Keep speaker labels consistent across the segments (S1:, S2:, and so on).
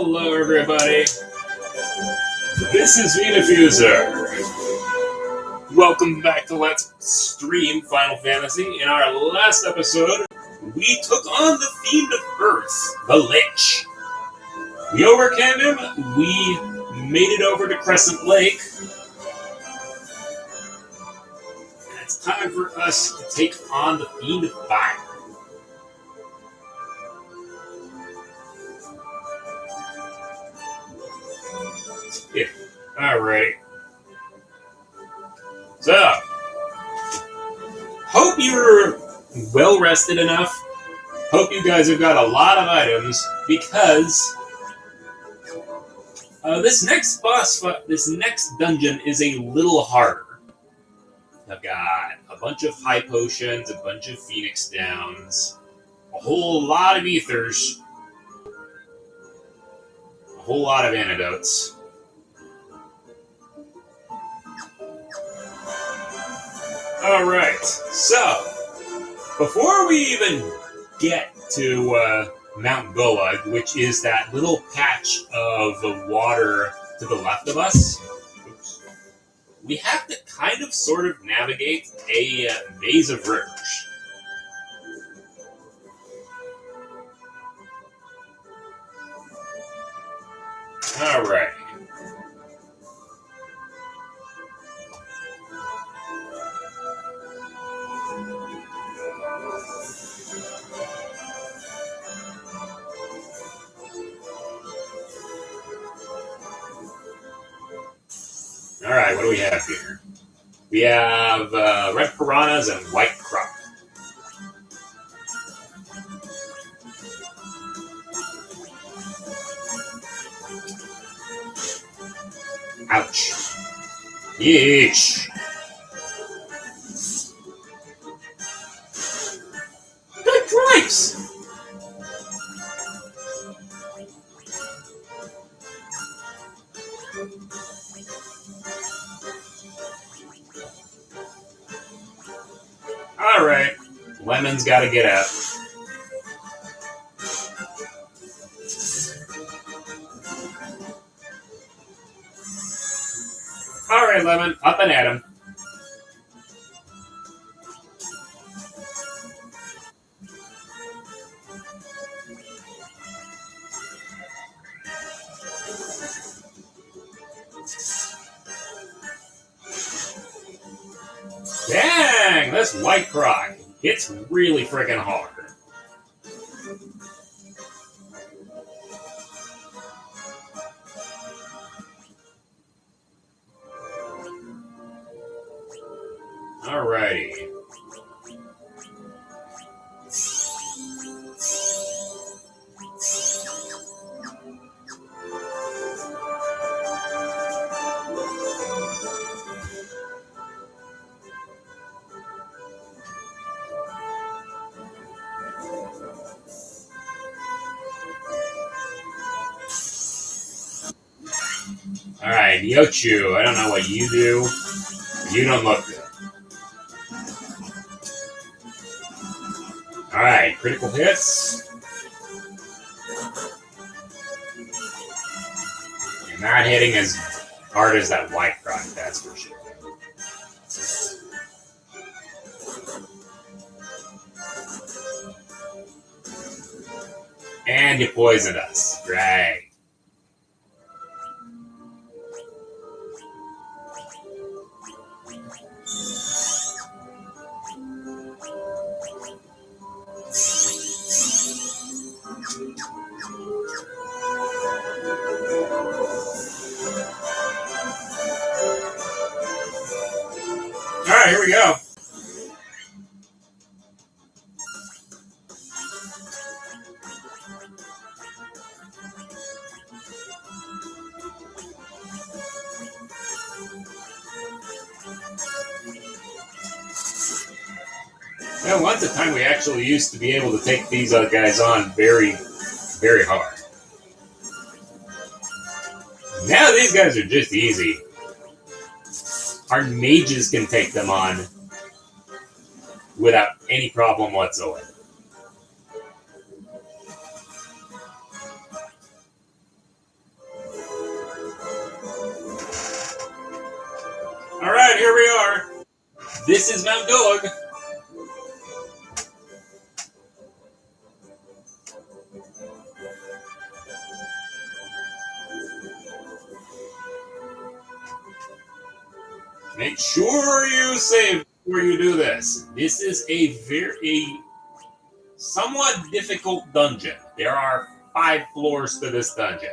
S1: Hello everybody, this is Vdiffuser. Welcome back to Let's Stream Final Fantasy. In our last episode, we took on the Fiend of Earth, the Lich. We overcame him, we made it over to Crescent Lake. And it's time for us to take on the Fiend of Fire. Yeah. Alright. So, hope you're well rested enough. Hope you guys have got a lot of items because this next dungeon is a little harder. I've got a bunch of high potions, a bunch of phoenix downs, a whole lot of ethers, a whole lot of antidotes. Alright, so, before we even get to Mount Gulug, which is that little patch of water to the left of us, we have to kind of sort of navigate a maze of rivers. Alright. Alright, what do we have here? We have red piranhas and white croc. Ouch. Yeesh. Good gripes! Alright, Lemon's gotta get out. Alright, Lemon, up and at him. Dang, this white croc hits really freaking hard. Alrighty. Alright, Yochu, I don't know what you do. You don't look good. Alright, critical hits. You're not hitting as hard as that white croc, that's for sure. And you poisoned us. Right. Alright, here we go. Now, once a time we actually used to be able to take these guys on very, very hard. Now these guys are just easy. Our mages can take them on without any problem whatsoever. This is Mount Gulug. Make sure you save before you do this. This is a somewhat difficult dungeon. There are 5 floors to this dungeon.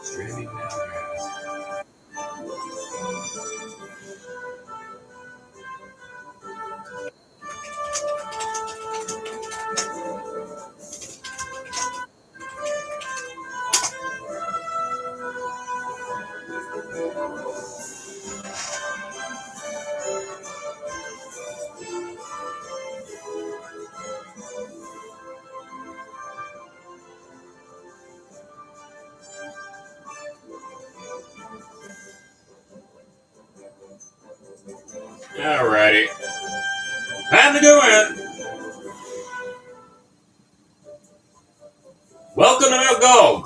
S1: Streaming now, guys. Alrighty. Time to go in. Welcome to Mount Gulug.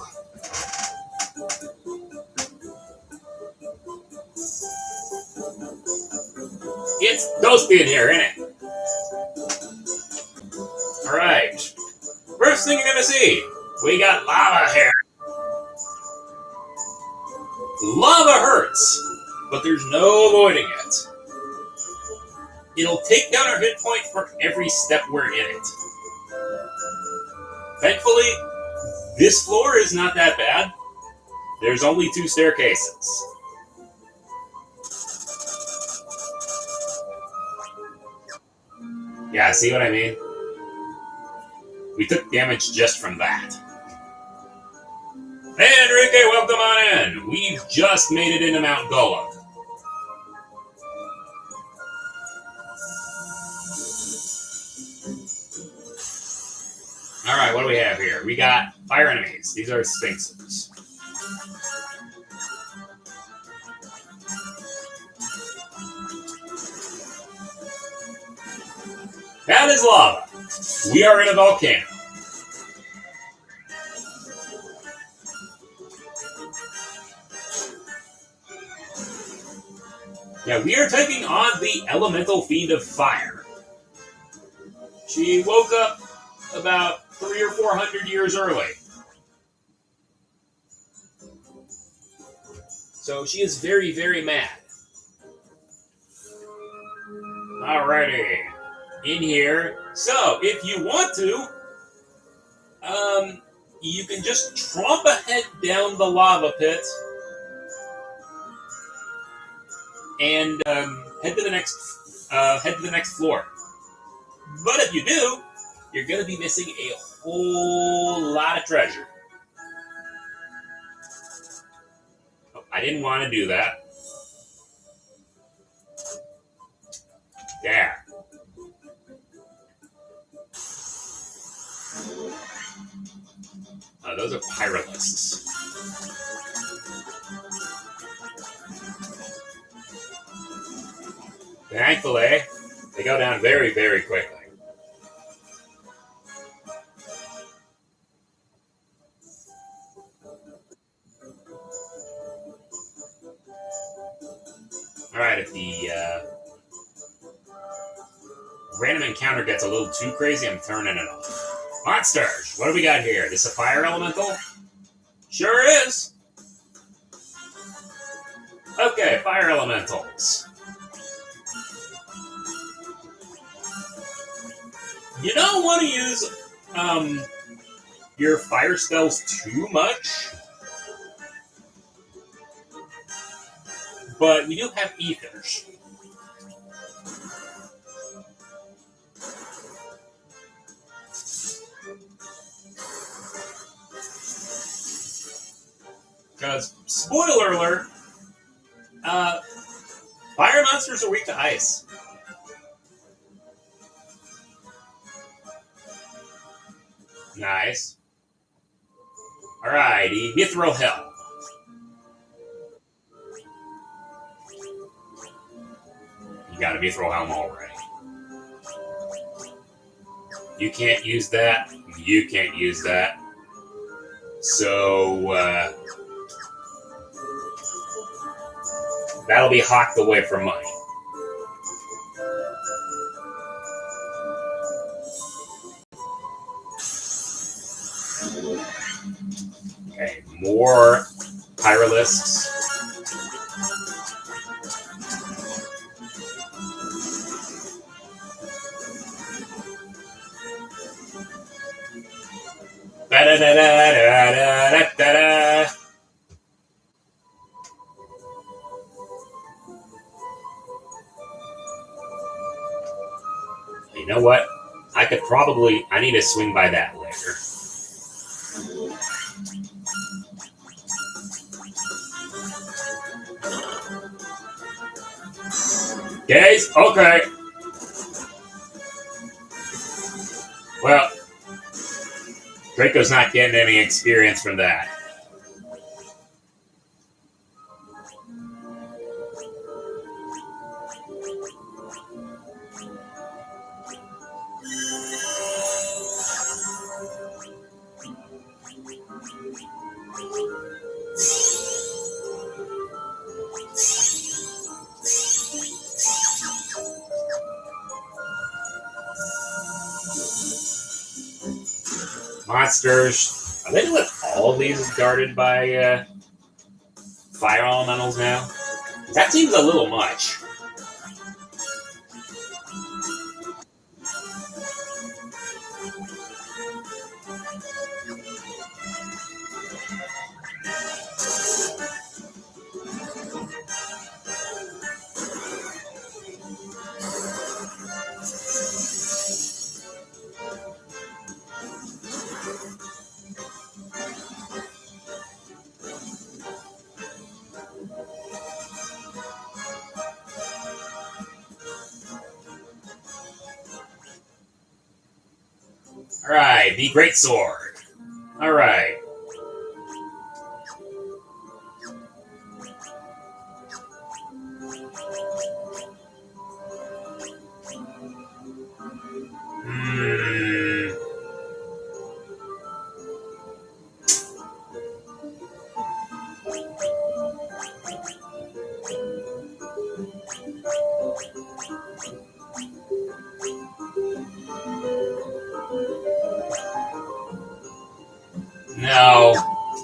S1: It's toasty in here, isn't it? Alright. First thing you're gonna see, we got lava here. Lava hurts, but there's no avoiding it. It'll take down our hit point for every step we're in it. Thankfully, this floor is not that bad. There's only 2 staircases. Yeah, see what I mean? We took damage just from that. Hey, Enrique, welcome on in. We've just made it into Mount Gulug. Alright, what do we have here? We got fire enemies. These are sphinxes. That is lava. We are in a volcano. Yeah, we are taking on the elemental Fiend of Fire. She woke up about 300 or 400 years early. So she is very, very mad. Alrighty. In here. So, if you want to, you can just tromp a head down the lava pit and head to the next floor. But if you do, you're going to be missing a whole lot of treasure. Oh, I didn't want to do that. There. Those are pyralisks. Thankfully, they go down very, very quickly. Alright, if the random encounter gets a little too crazy, I'm turning it off. Monsters! What do we got here? This a fire elemental? Sure is! Okay, fire elementals. You don't want to use your fire spells too much, but we do have ethers. Because, spoiler alert, fire monsters are weak to ice. Nice. Alrighty, Mithril Hell. let me throw Helm already. You can't use that. You can't use that. So, that'll be hawked away for money. Okay, more Pyralisks. Da-da-da-da-da-da-da-da. You know what? I need to swing by that later. Guys, okay. Well, Draco's not getting any experience from that. Monsters. Are they doing all these guarded by fire elementals now? That seems a little much. Alright, the Great Sword. Alright.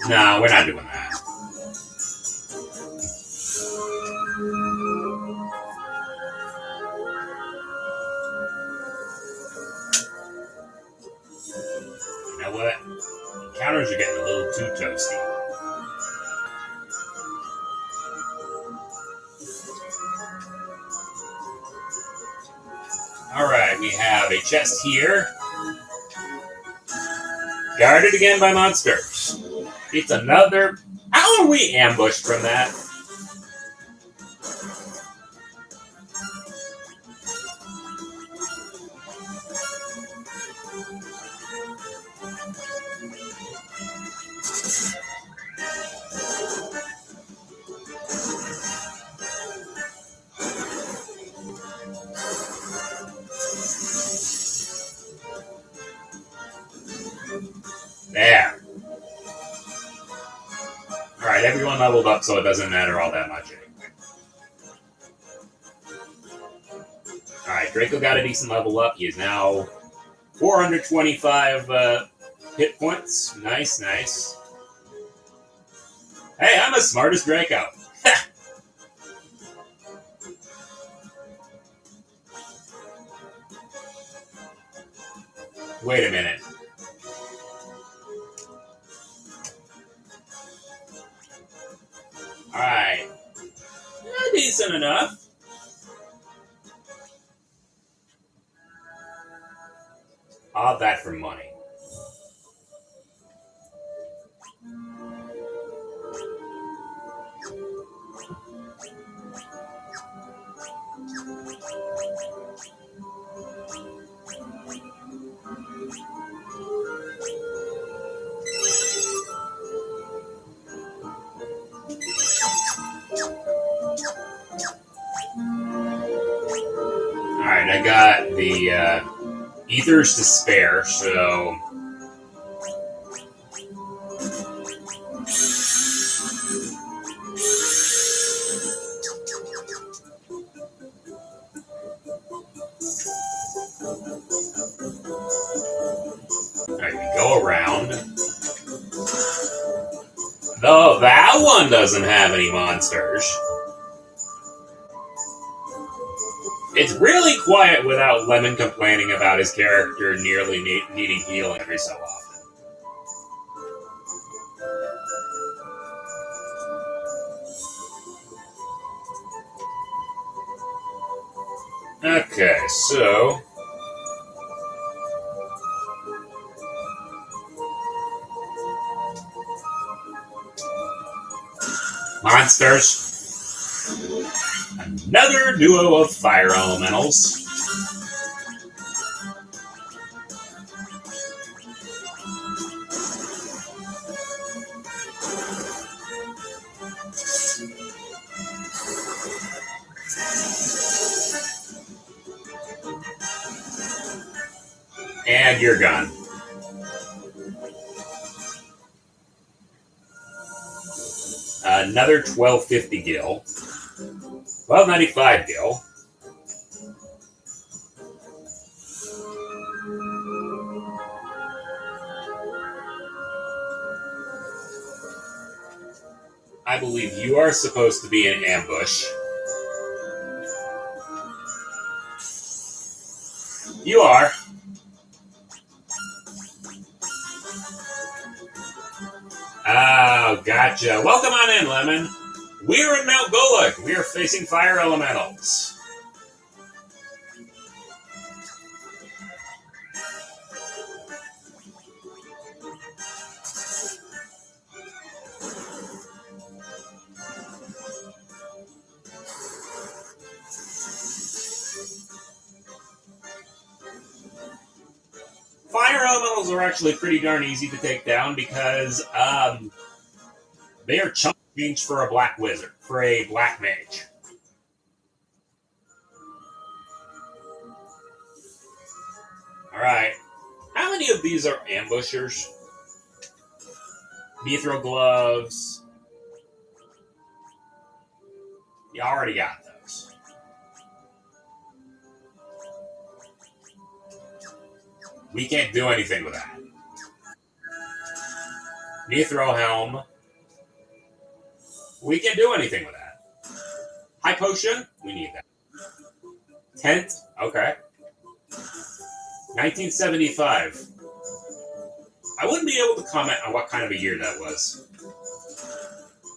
S1: No, we're not doing that. You know what? Encounters are getting a little too toasty. Alright, we have a chest here. Guarded again by monsters. It's another... How are we ambushed from that? There. Alright, everyone leveled up, so it doesn't matter all that much anyway. Alright, Draco got a decent level up. He is now 425 hit points. Nice, nice. Hey, I'm as smart as Draco. Wait a minute. Alright. Decent enough. All that for money. I got the Ether's Despair, so... Alright, we go around. Though that one doesn't have any monsters. It's really quiet without Lemon complaining about his character nearly needing healing every so often. Okay, so... monsters. Another duo of fire elementals. And you're gone. Another 1250 gil. 1295 gil. I believe you are supposed to be in ambush. You are. Oh, gotcha. Welcome on in, Lemon. We're in Mount Gulug. We are facing fire elementals. Fire elementals are actually pretty darn easy to take down because they are chump change for a black wizard, for a black mage. Alright. How many of these are ambushers? Mithril gloves. You already got those. We can't do anything with that. Mithril helm. We can't do anything with that. High potion? We need that. Tent? Okay. 1975. I wouldn't be able to comment on what kind of a year that was.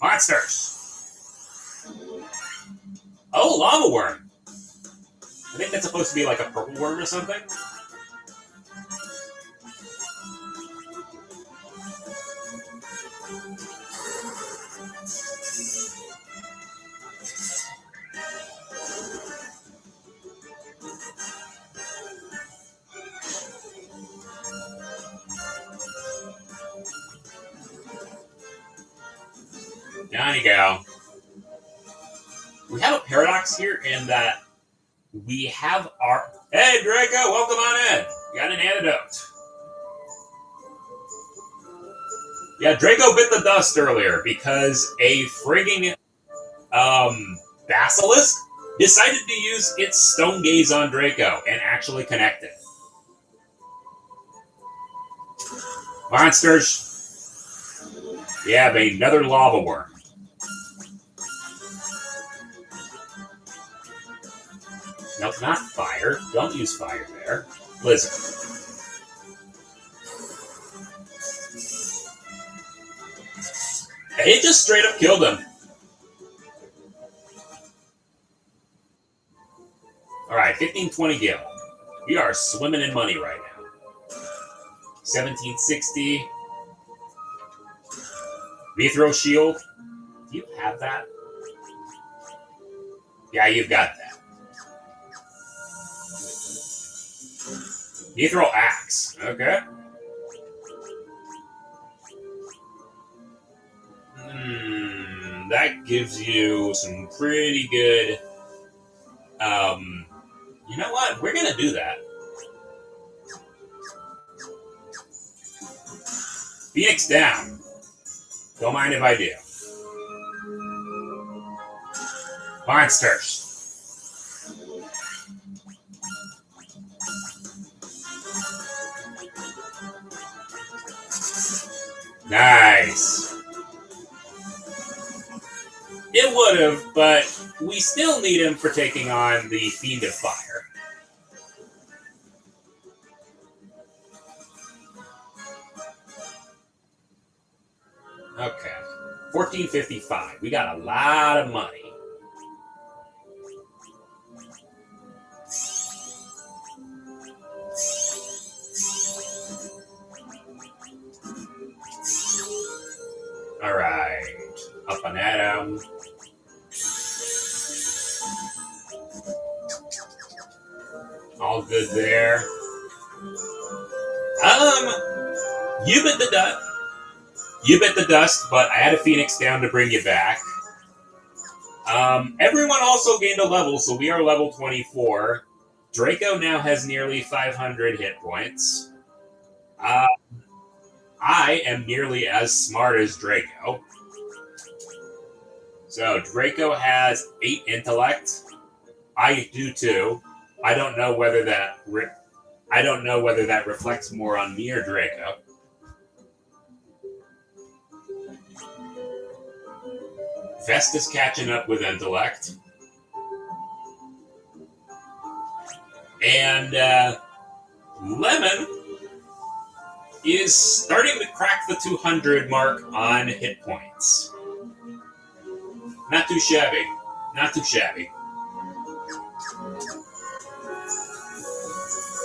S1: Monsters! Oh, lava worm! I think that's supposed to be like a purple worm or something. Down you go. We have a paradox here in that we have our... Hey, Draco, welcome on in. You got an antidote. Yeah, Draco bit the dust earlier because a frigging basilisk decided to use its stone gaze on Draco and actually connect it. Monsters. Yeah, but another lava worm. Nope, not fire. Don't use fire there. Lizard. It just straight up killed him. Alright, 1520 gil. We are swimming in money right now. 1760. Mithril shield. Do you have that? Yeah, you've got that. Mithril axe. Okay. That gives you some pretty good You know what? We're gonna do that. Phoenix down. Don't mind if I do. Monsters. Nice. It would have, but we still need him for taking on the Fiend of Fire. Okay. 1455. We got a lot of money. Alright. Up and at him. All good there. You bit the dust. You bit the dust, but I had a Phoenix down to bring you back. Everyone also gained a level, so we are level 24. Draco now has nearly 500 hit points. I am nearly as smart as Draco. So Draco has 8 intellect. I do too. I don't know whether that reflects more on me or Draco. Vest is catching up with intellect. And Lemon is starting to crack the 200 mark on hit points. Not too shabby. Not too shabby.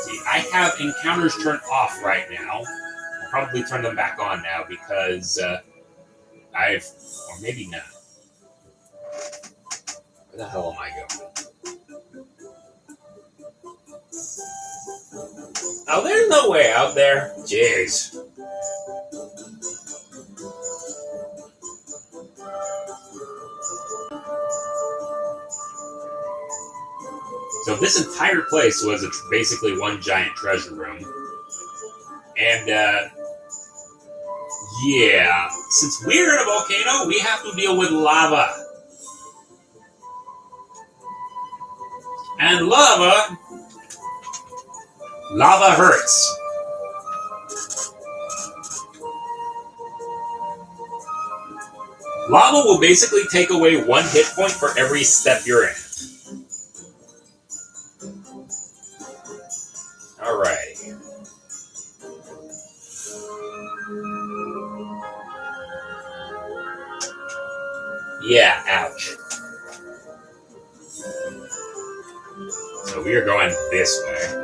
S1: See, I have encounters turned off right now. I'll probably turn them back on now because or maybe not. Where the hell am I going? Oh, there's no way out there. Jeez. So this entire place was basically one giant treasure room. And, yeah, since we're in a volcano, we have to deal with lava. And lava hurts. Lava will basically take away 1 hit point for every step you're in. Alrighty. Yeah, ouch. So we are going this way.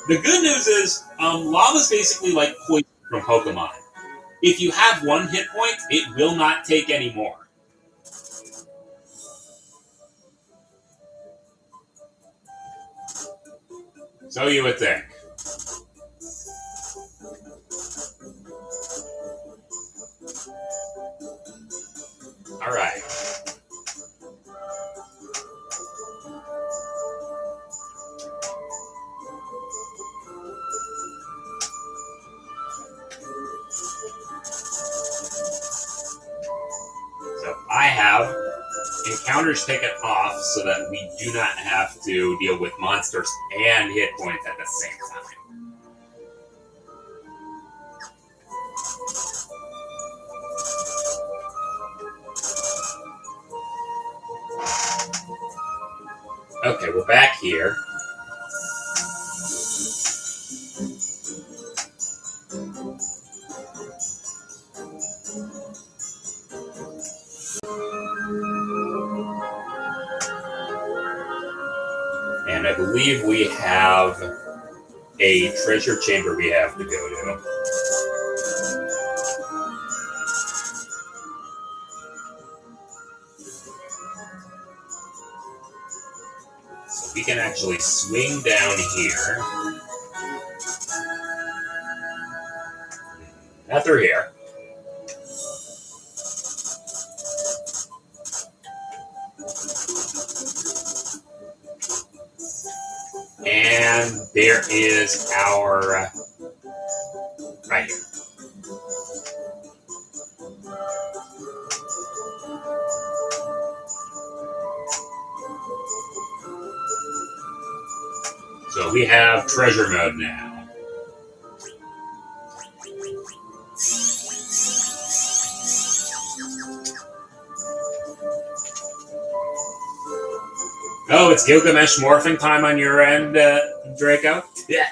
S1: The good news is, lava is basically like poison from Pokemon. If you have 1 hit point, it will not take any more. So you would think. Alright. So I have encounters taken off so that we do not have to deal with monsters and hit points at the same time. Okay, we're back here. And I believe we have a treasure chamber we have to go to. So we can actually swing down here. Not through here. And there is our... right here. So we have treasure mode now. Oh, it's Gilgamesh morphing time on your end, Draco? Yeah.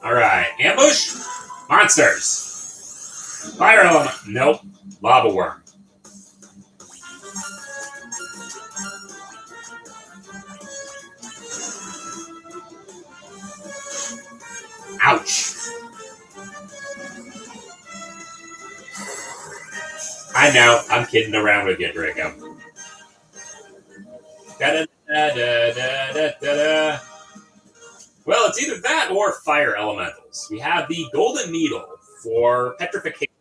S1: Alright, ambush? Monsters. Fire element. Nope. Lava worm. Ouch. I know. I'm kidding around with you, Draco. Da-da-da-da-da-da-da. Well, it's either that or fire elementals. We have the golden needle for petrification.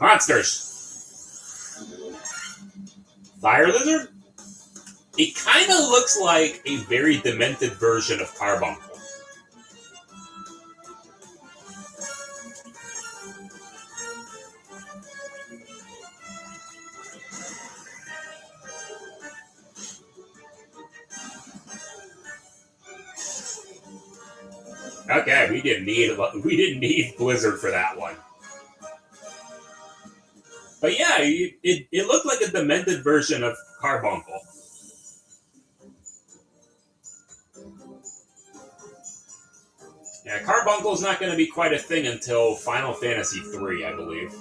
S1: Monsters. Fire lizard? It kind of looks like a very demented version of Carbuncle. Okay, we didn't need Blizzard for that one. But yeah, it looked like a demented version of Carbuncle. Yeah, Carbuncle's not going to be quite a thing until Final Fantasy III, I believe.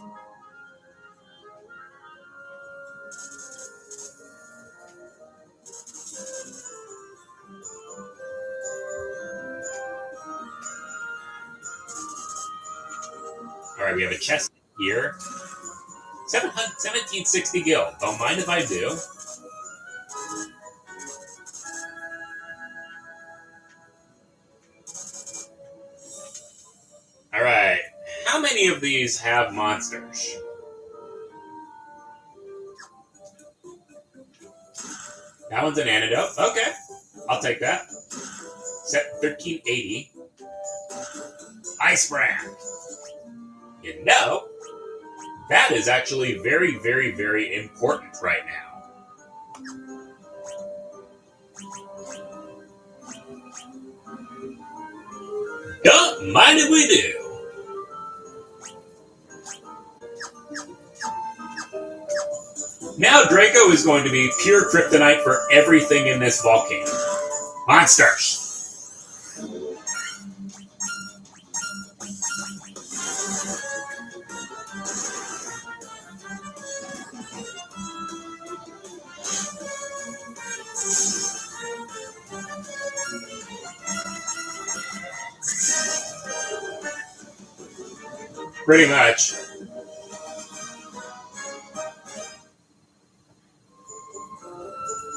S1: Alright, we have a chest here. 1760 gil. Don't mind if I do. Alright. How many of these have monsters? That one's an antidote. Okay. I'll take that. Set 1380. Ice brand. You know, that is actually very, very, very important right now. Don't mind if we do. Now Draco is going to be pure kryptonite for everything in this volcano. Monsters. Pretty much.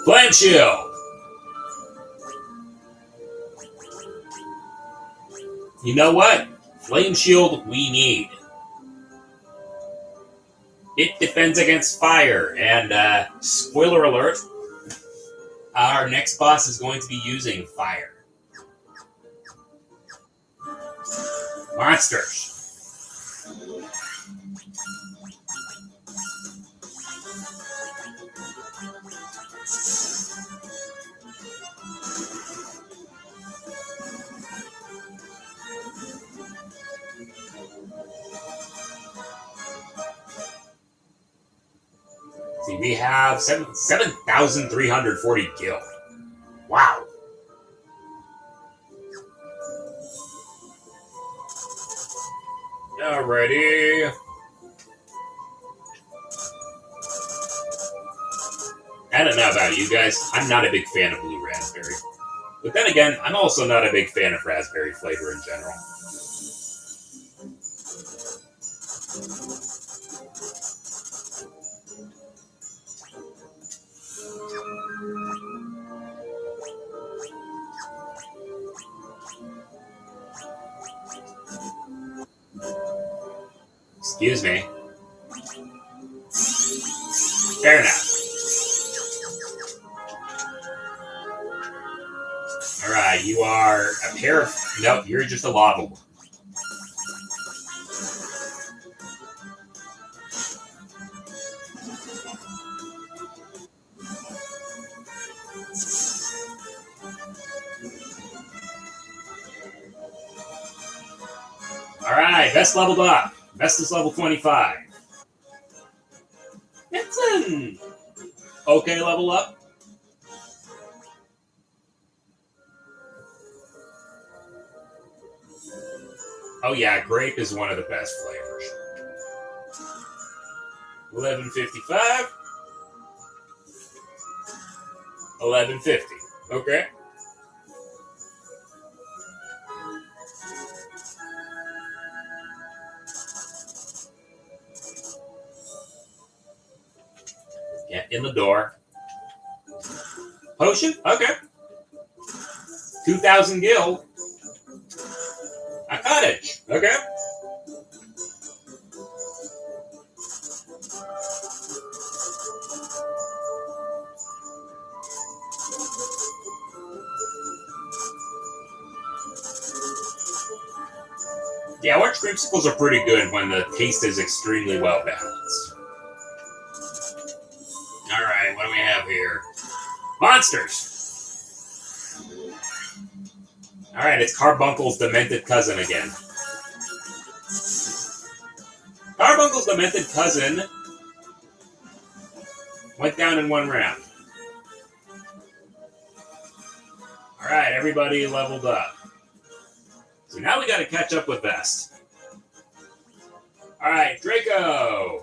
S1: Flame shield. You know what? Flame shield we need. It defends against fire, and spoiler alert, our next boss is going to be using fire. Monsters. See, we have 7,340 gil. Wow. Alrighty. I don't know about you guys. I'm not a big fan of blue raspberry. But then again, I'm also not a big fan of raspberry flavor in general. Excuse me. Fair enough. you are a pair of... Nope, you're just a lava one. Alright, best leveled up. Best is level 25. It's an okay level up. Oh yeah, grape is one of the best flavors. 11.55. 11.50. Okay. Get in the door. Potion? Okay. 2,000 gil. A cottage. Okay. Yeah, orange creamsicles are pretty good when the taste is extremely well balanced. Alright, what do we have here? Monsters! Alright, it's Carbuncle's demented cousin again. Carbuncle's demented cousin went down in one round. Alright, everybody leveled up. So now we gotta catch up with Vest. Alright, Draco!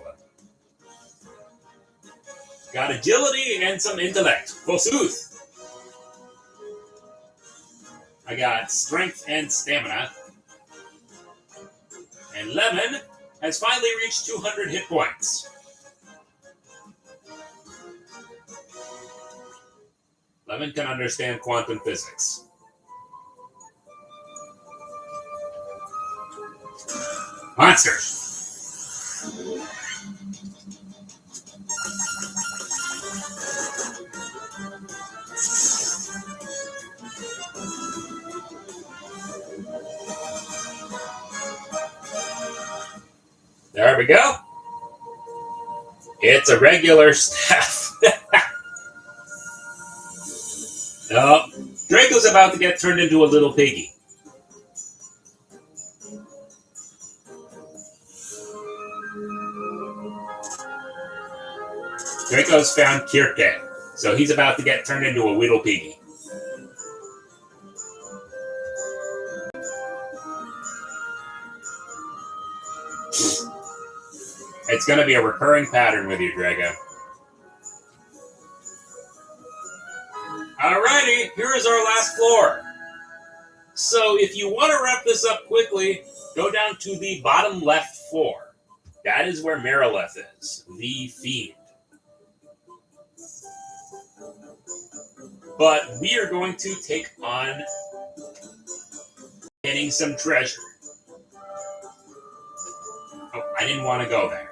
S1: Got agility and some intellect. Forsooth! I got strength and stamina. And Lemon has finally reached 200 hit points. Lemon can understand quantum physics. Monsters! There we go. It's a regular staff. Oh, Draco's about to get turned into a little piggy. Draco's found Kirke, so he's about to get turned into a little piggy. It's going to be a recurring pattern with you, Draco. Alrighty, here is our last floor. So if you want to wrap this up quickly, go down to the bottom left floor. That is where Marileth is, the Fiend. But we are going to take on getting some treasure. Oh, I didn't want to go there.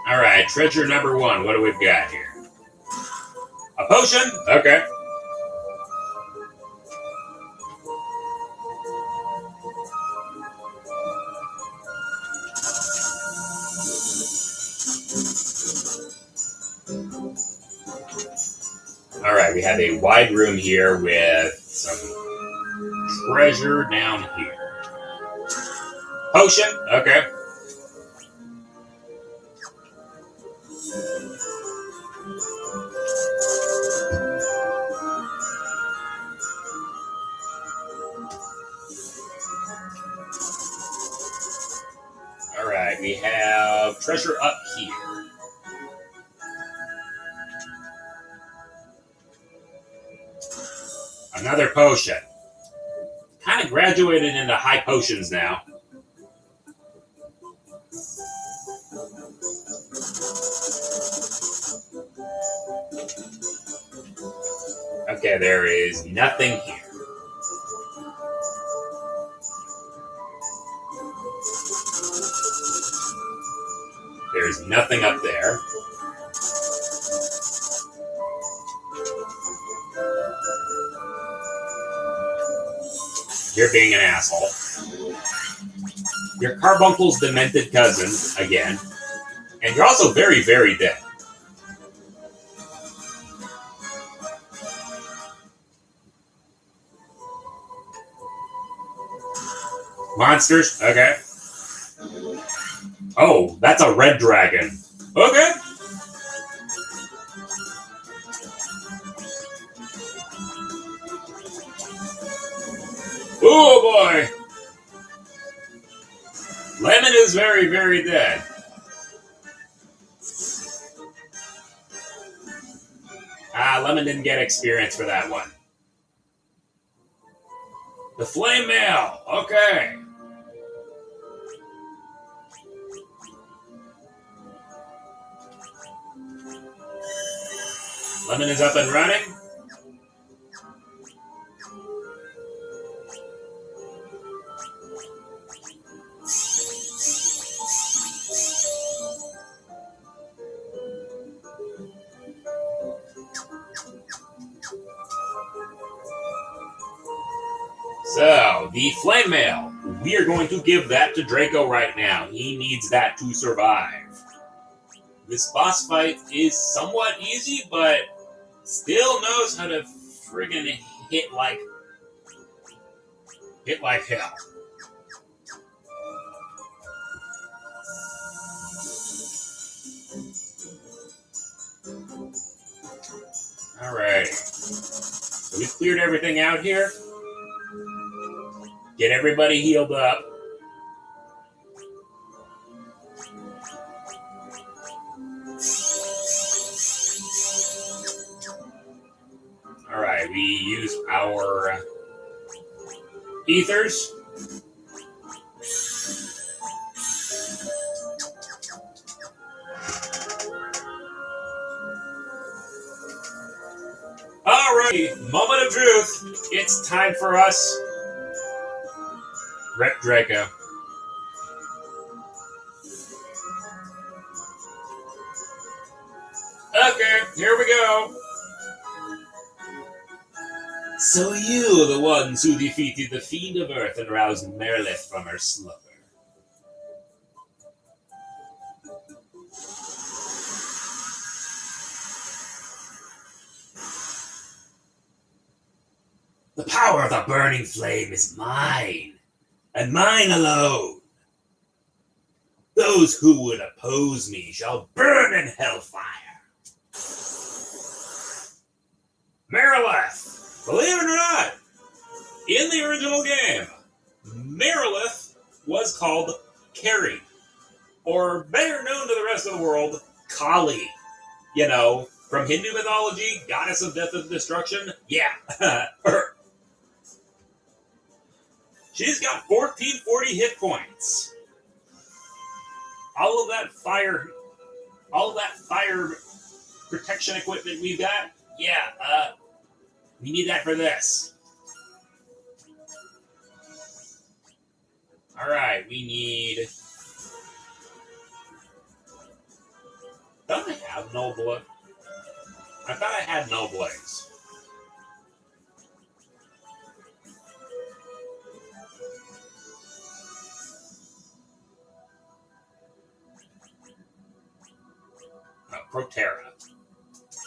S1: Alright, treasure number 1. What do we got here? A potion? Okay. Alright, we have a wide room here with some treasure down here. Potion? Okay. Alright, we have treasure up here. Another potion. Kind of graduated into high potions now. Okay, there is nothing here. There's nothing up there. You're being an asshole. Your carbuncle's demented cousin, again. And you're also very, very dead. Monsters? Okay. Oh, that's a red dragon. Okay. Oh boy! Lemon is very, very dead. Lemon didn't get experience for that one. The flame mail. Okay. Lemon is up and running. So, the flame mail. We are going to give that to Draco right now. He needs that to survive. This boss fight is somewhat easy, but still knows how to friggin' hit like hell. Alright. So we've cleared everything out here. Get everybody healed up. Alright, we use our ethers. Alrighty, moment of truth. It's time for us. Rep Draco. Okay, here we go. So you are the ones who defeated the Fiend of Earth and roused Merilith from her slumber. The power of the burning flame is mine, and mine alone. Those who would oppose me shall burn in hellfire. Merilith, believe it or not, in the original game, Merilith was called Kari, or better known to the rest of the world, Kali. You know, from Hindu mythology, goddess of death and destruction. Yeah, her. She's got 1440 hit points. All of that fire protection equipment we've got, yeah, we need that for this. Alright, we need... Don't I have no blood? I thought I had no blades. Protera.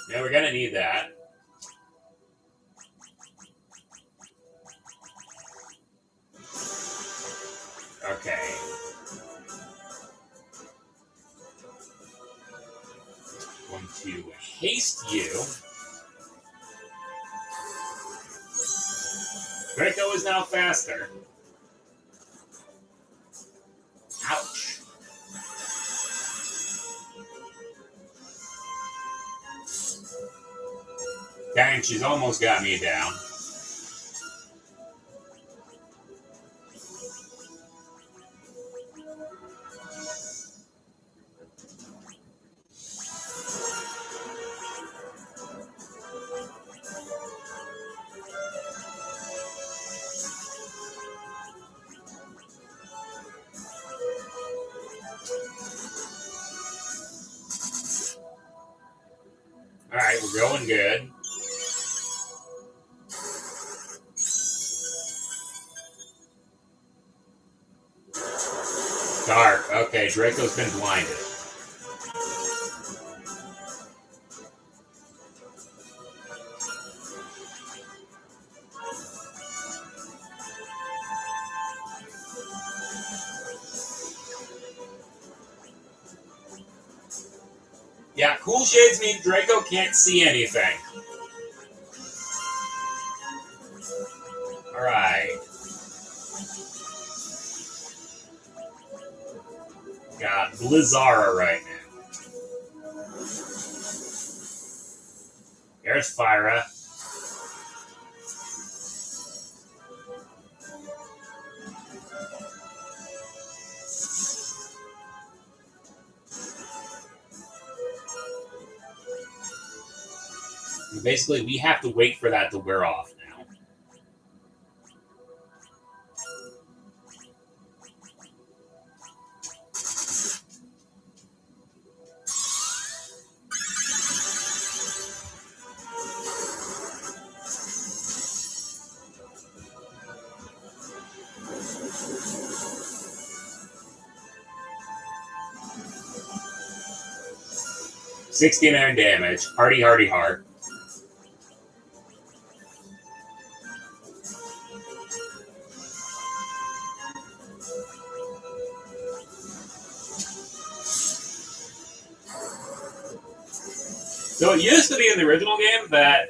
S1: Yeah, we're gonna need that. Okay. Going to haste you. Draco is now faster. Ouch. Dang, she's almost got me down. We're going good. Dark. Okay, Draco's been blinded. Yeah, cool shades mean Draco can't see anything. Alright. Got Blizzara right now. There's Fyra. Basically, we have to wait for that to wear off now. $69 damage. Hardy, hardy, hard. So it used to be in the original game that,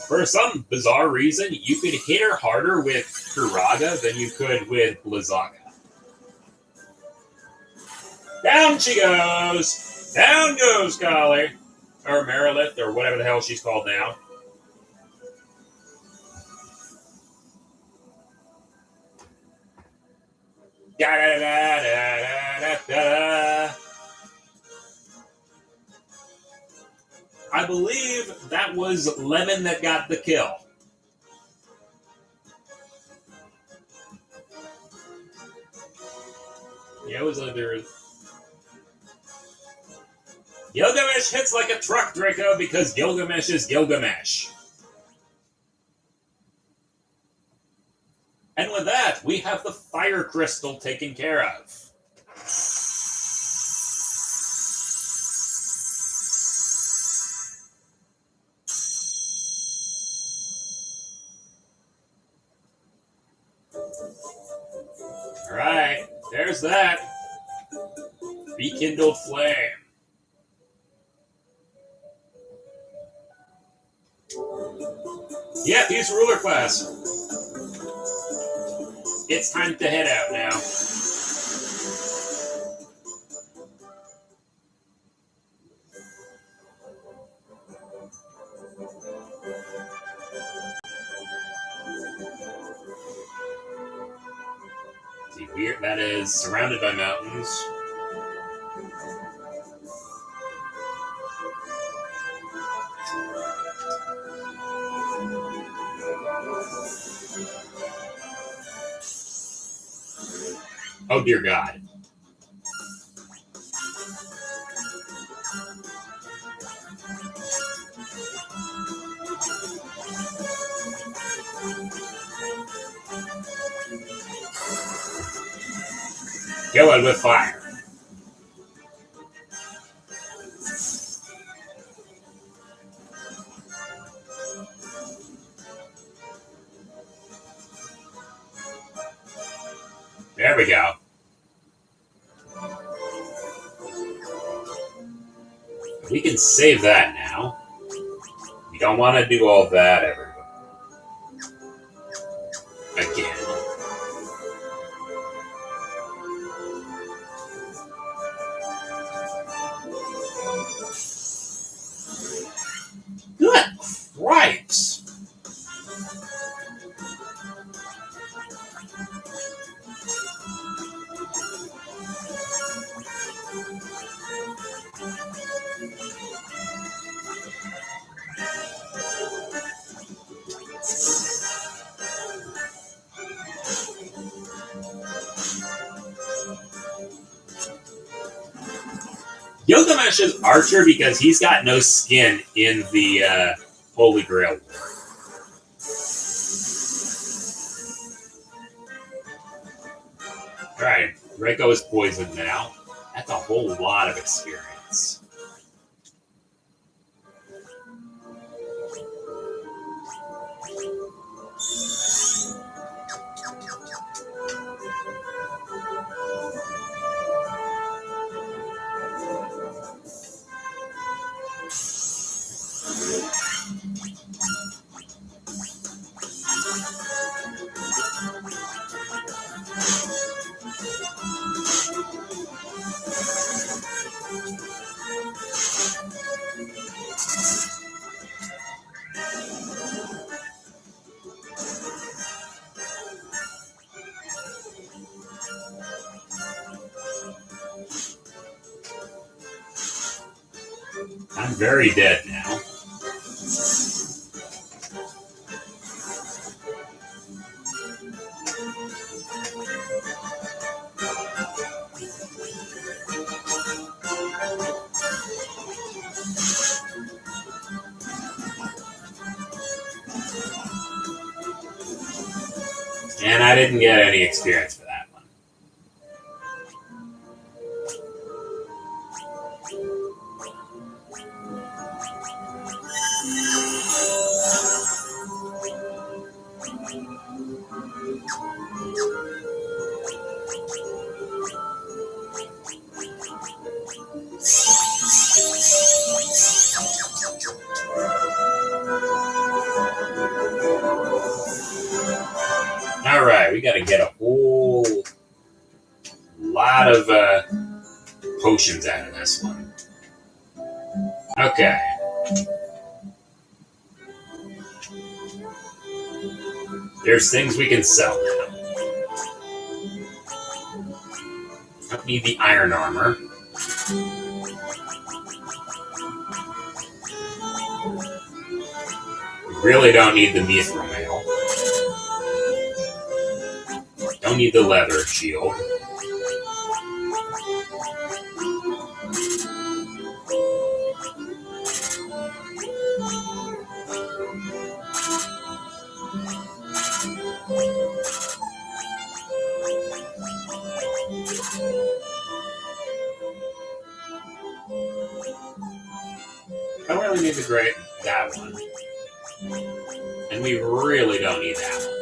S1: for some bizarre reason, you could hit her harder with Kuraga than you could with Blizzaga. Down she goes! Down goes Collie! Or Merilith, or whatever the hell she's called now. Da-da-da-da-da-da-da. I believe that was Lemon that got the kill. Yeah, it was under... Gilgamesh hits like a truck, Draco, because Gilgamesh is Gilgamesh. And with that, we have the fire crystal taken care of. Alright, there's that. Rekindled flame. Yep, he's ruler class. It's time to head out now. See, weird. That is surrounded by mountains. Oh dear God. Kill it with fire. There we go. We can save that now. We don't want to do all that ever again. Good cripes! Gilgamesh's archer because he's got no skin in the Holy Grail War. Alright, Draco is poisoned now. That's a whole lot of experience. I'm very dead now. And I didn't get any experience for that one. Alright, we gotta get a whole lot of potions out of this one. Okay. There's things we can sell now. Don't need the iron armor. We really don't need the mithril mail. Don't need the leather shield. I don't really need the great that one. And we really don't need that one.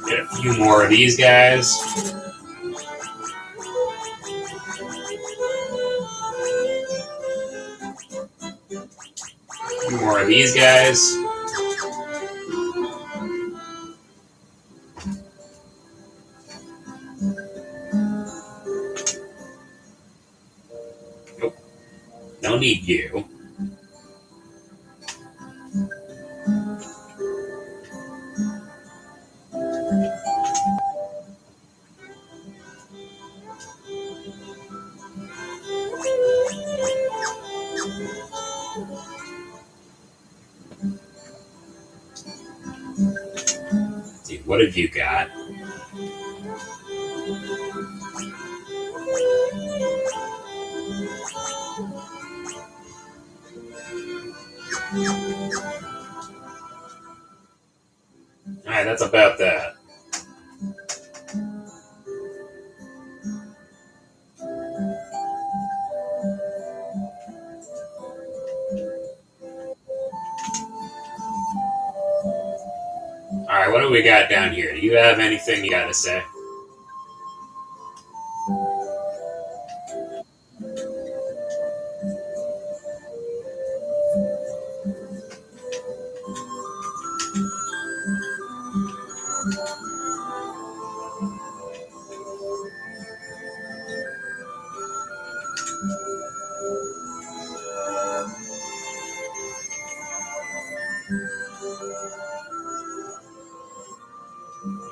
S1: Get a few more of these guys. A few more of these guys. Nope. Don't need you. What have you got? Alright, that's about that. Alright, what do we got down here? Do you have anything you gotta say?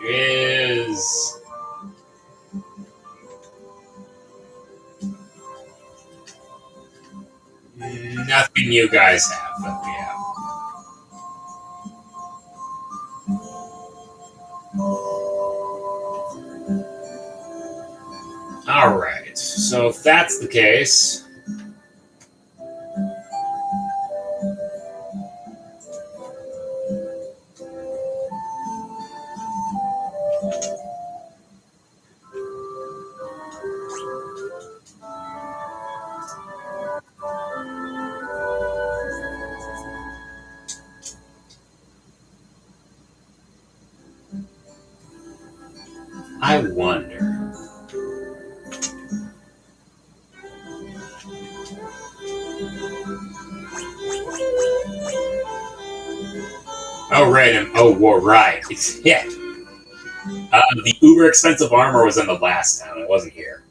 S1: is nothing you guys have, but we have. Alright, so if that's the case, I wonder. Oh, right. Right. Yeah. The uber expensive armor was in the last town. It wasn't here.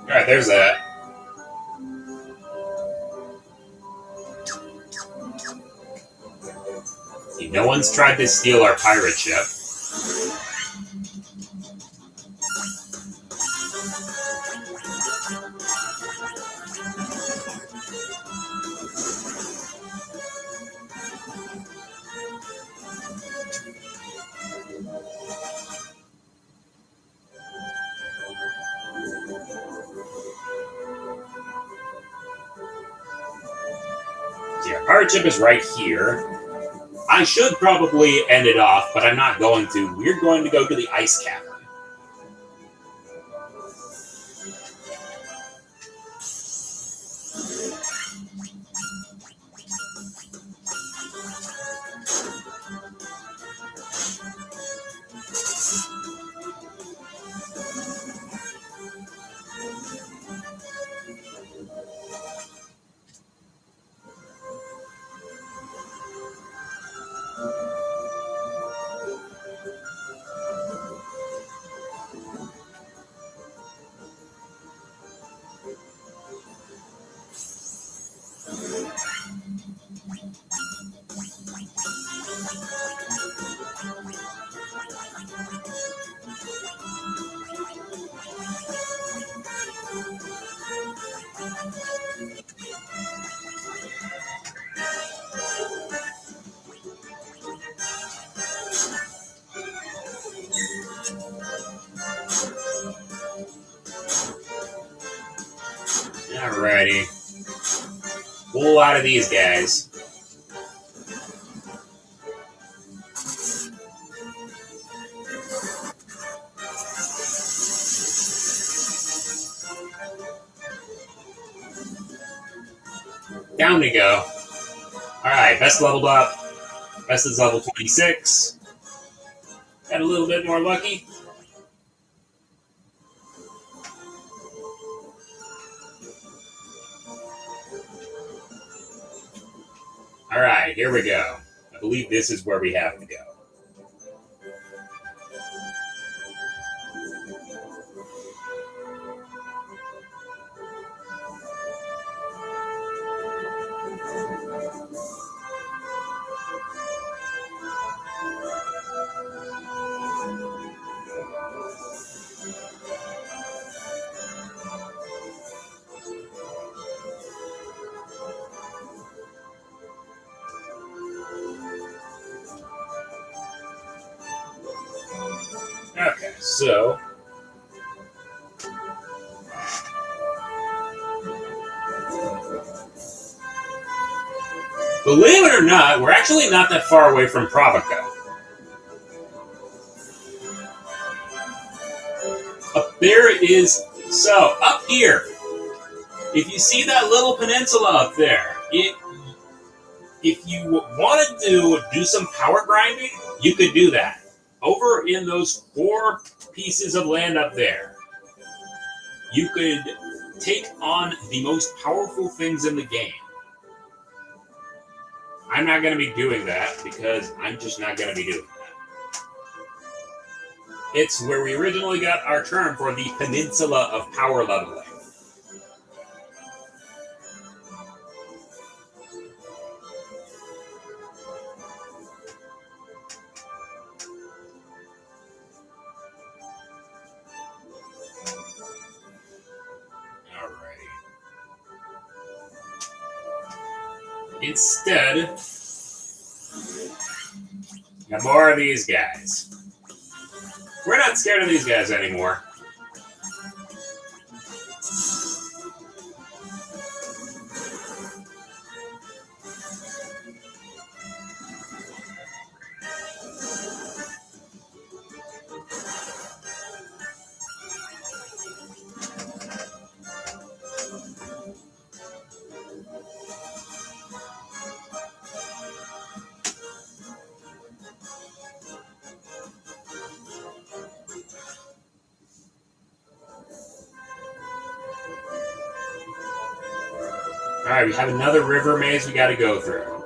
S1: Alright, there's that. See, no one's tried to steal our pirate ship. See, our pirate ship is right here. I should probably end it off, but I'm not going to. We're going to go to the ice cavern. Alrighty. Whole lot of these guys. Down we go. Alright, best leveled up. Best is level 26. Got a little bit more lucky. Alright, here we go. I believe this is where we have to go. Okay, so believe it or not, we're actually not that far away from Provica. Up there it is. So, up here, if you see that little peninsula up there, if you wanted to do some power grinding, you could do that. Over in those 4 pieces of land up there, you could take on the most powerful things in the game. I'm not going to be doing that because I'm just not going to be doing It's where we originally got our term for the peninsula of power leveling. Alrighty. Instead, got more of these guys. We're not scared of these guys anymore. Alright, we have another river maze we gotta go through.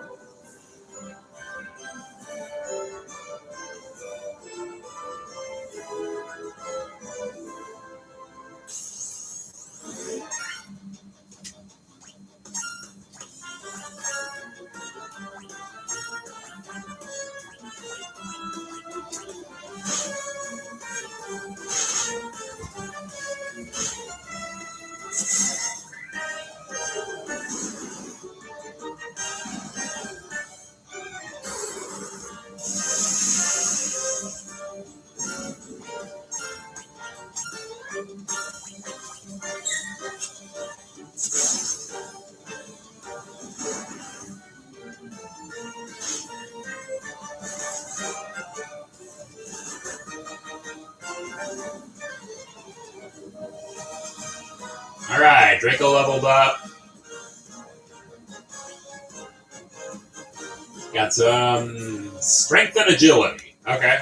S1: Alright, Draco leveled up. Got some strength and agility. Okay.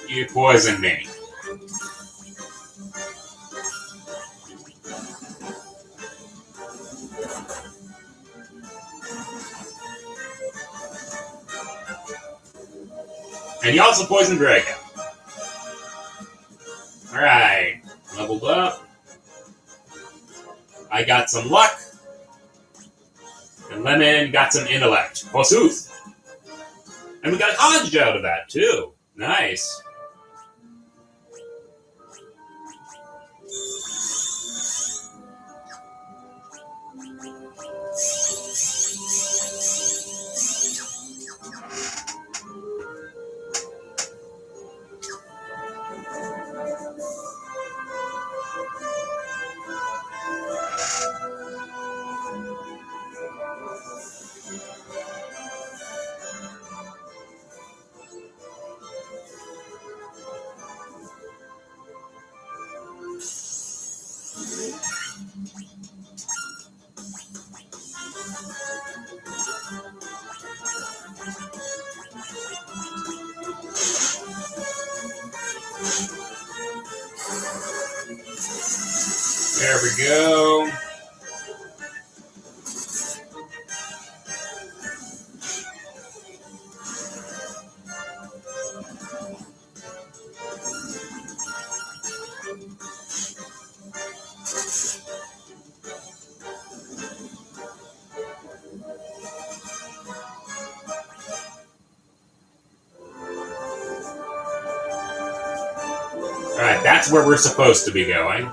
S1: You poisoned me. And you also poisoned Draco. Alright, leveled up. I got some luck. And Lemon got some intellect. Forsooth. And we got a college out of that, too. Nice. There we go. Alright, that's where we're supposed to be going.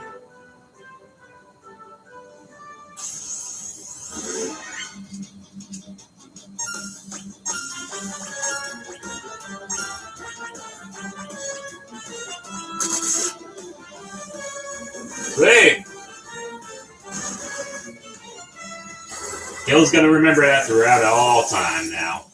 S1: Wait! Gil's gonna remember that throughout all time now.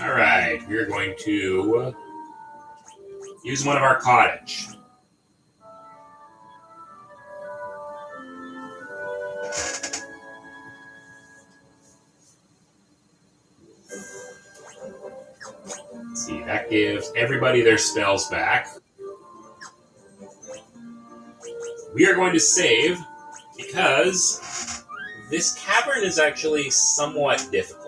S1: Alright, we're going to use one of our cottage. Let's see, that gives everybody their spells back. We are going to save because this cavern is actually somewhat difficult.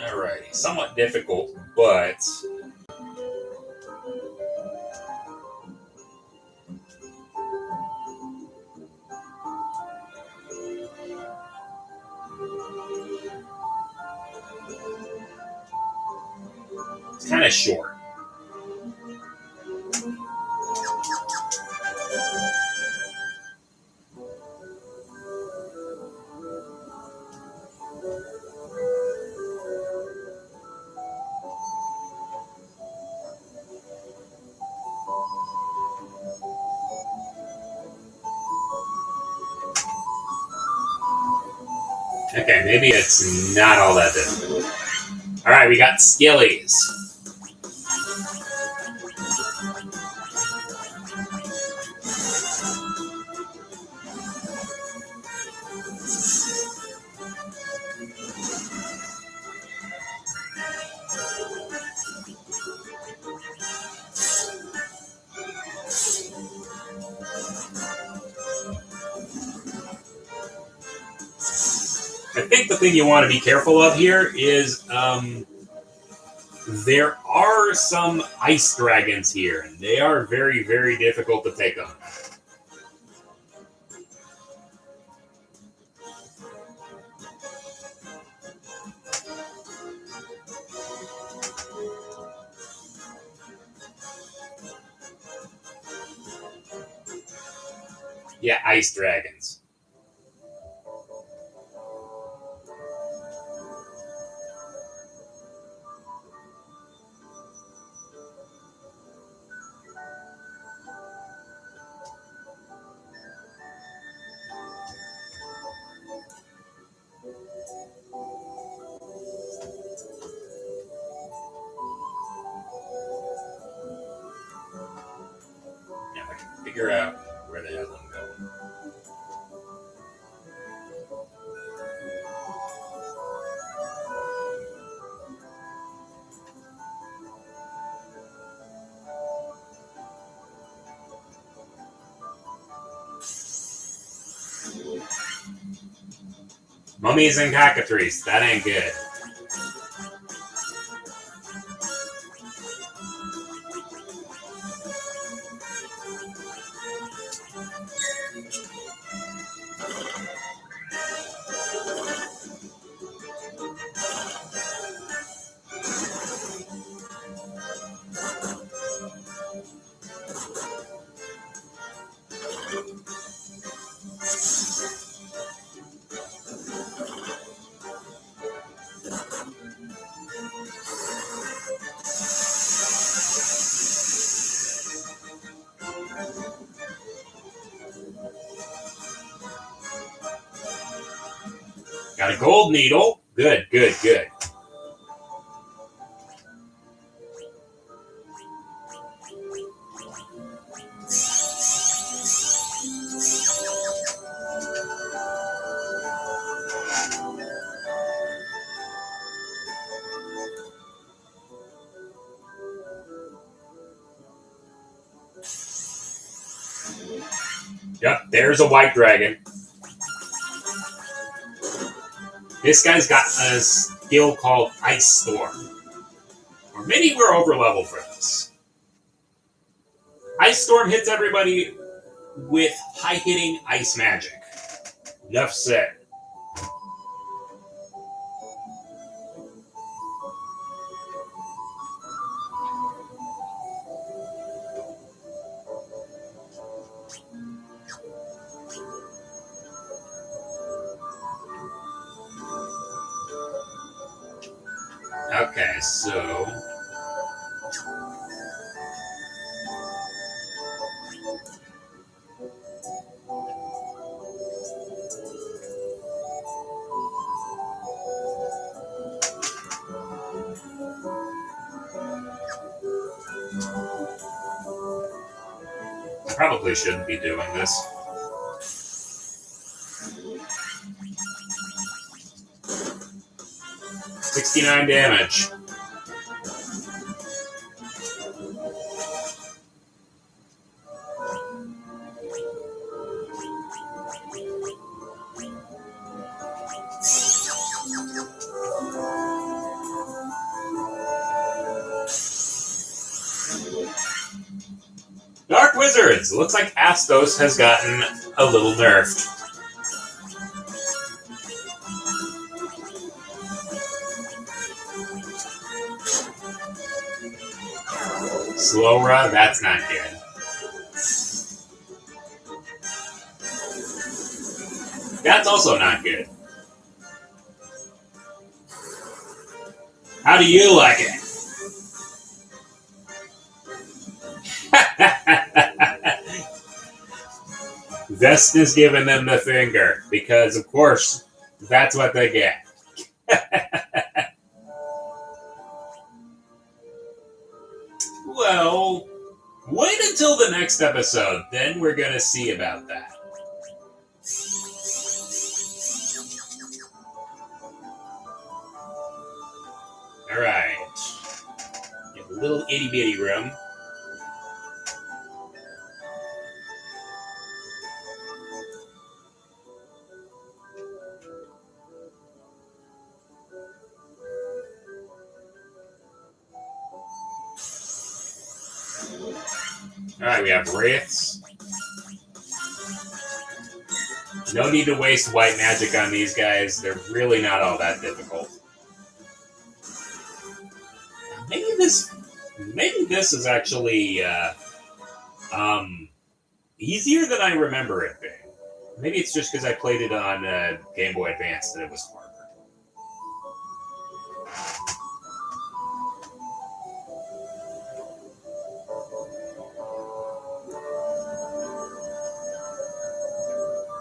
S1: Alrighty, somewhat difficult, but it's kind of short. Okay, maybe it's not all that difficult. Alright, we got skillies. I think the thing you want to be careful of here is there are some ice dragons here, and they are very, very difficult to take on. Yeah, ice dragons. Now I can figure out where the hell I'm going. Mummies and cockatrices, that ain't good. Got a gold needle. Good, good, good. Yep, there's a white dragon. This guy's got a skill called Ice Storm. Or maybe we're over level for this. Ice Storm hits everybody with high-hitting ice magic. Enough said. Okay, so... I probably shouldn't be doing this. $69 damage. Dark Wizards! It looks like Astos has gotten a little nerfed. Slowra, that's not good. That's also not good. How do you like it? Vest is giving them the finger, because of course, that's what they get. Well, wait until the next episode, then we're gonna see about that. Alright. You have a little itty bitty room. Alright, we have Wraiths. No need to waste white magic on these guys. They're really not all that difficult. Maybe this is actually easier than I remember it being. Maybe it's just because I played it on Game Boy Advance that it was harder.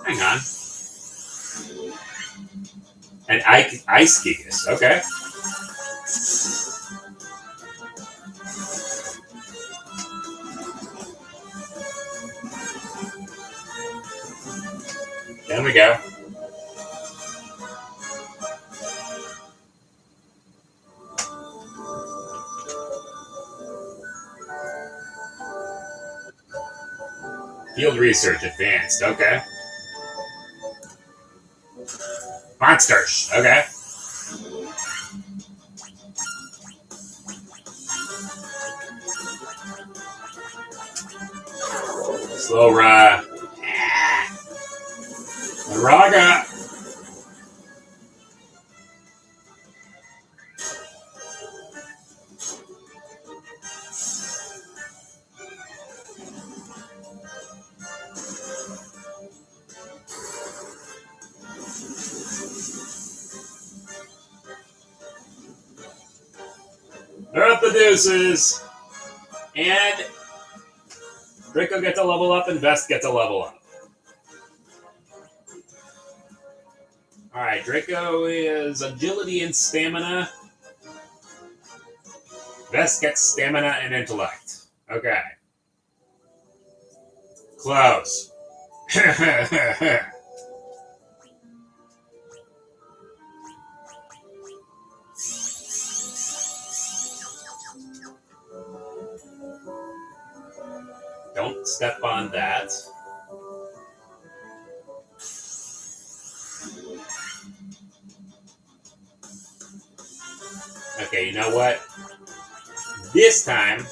S1: Hang on. An Ice Gigas, okay. There we go. Field Research Advanced, okay. Monsters, okay. Slowra. Raga. They're up the deuces. And Draco gets a level up and Vest gets a level up. Alright, Draco is agility and stamina. Vest gets stamina and intellect. Okay. Close. Don't step on that. Okay, you know what? This time,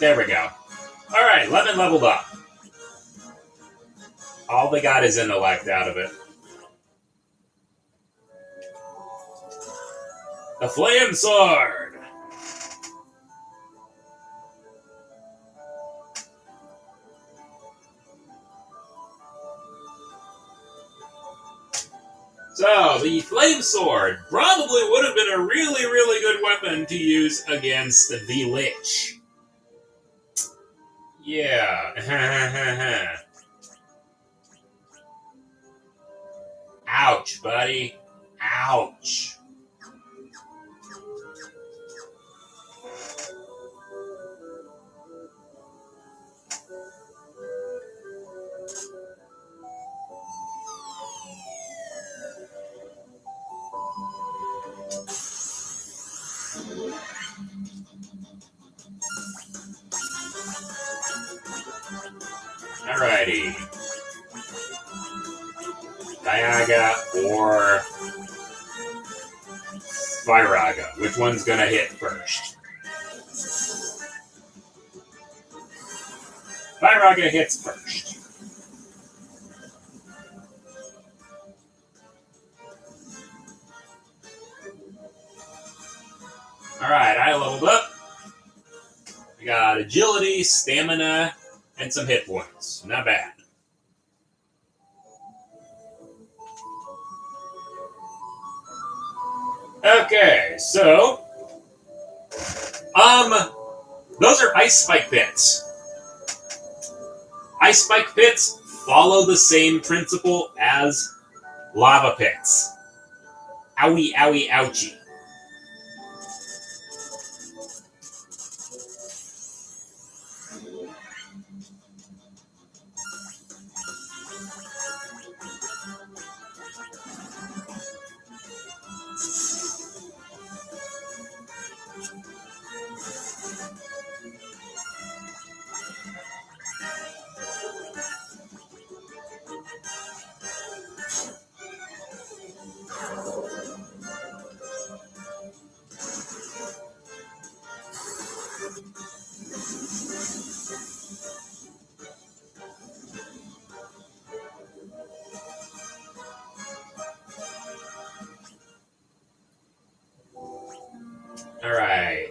S1: There we go. Alright, Lemon leveled up. All they got is intellect out of it. The Flame Sword! So, the Flame Sword probably would have been a really, really good weapon to use against the Lich. Yeah. Ouch, buddy. Ouch. Alrighty. Diaga or Spiraga. Which one's gonna hit first? Spiraga hits first. Alright, I leveled up. I got agility, stamina, and some hit points. Not bad. Okay, so those are ice spike pits. Ice spike pits follow the same principle as lava pits. Owie, owie, ouchie. Alright.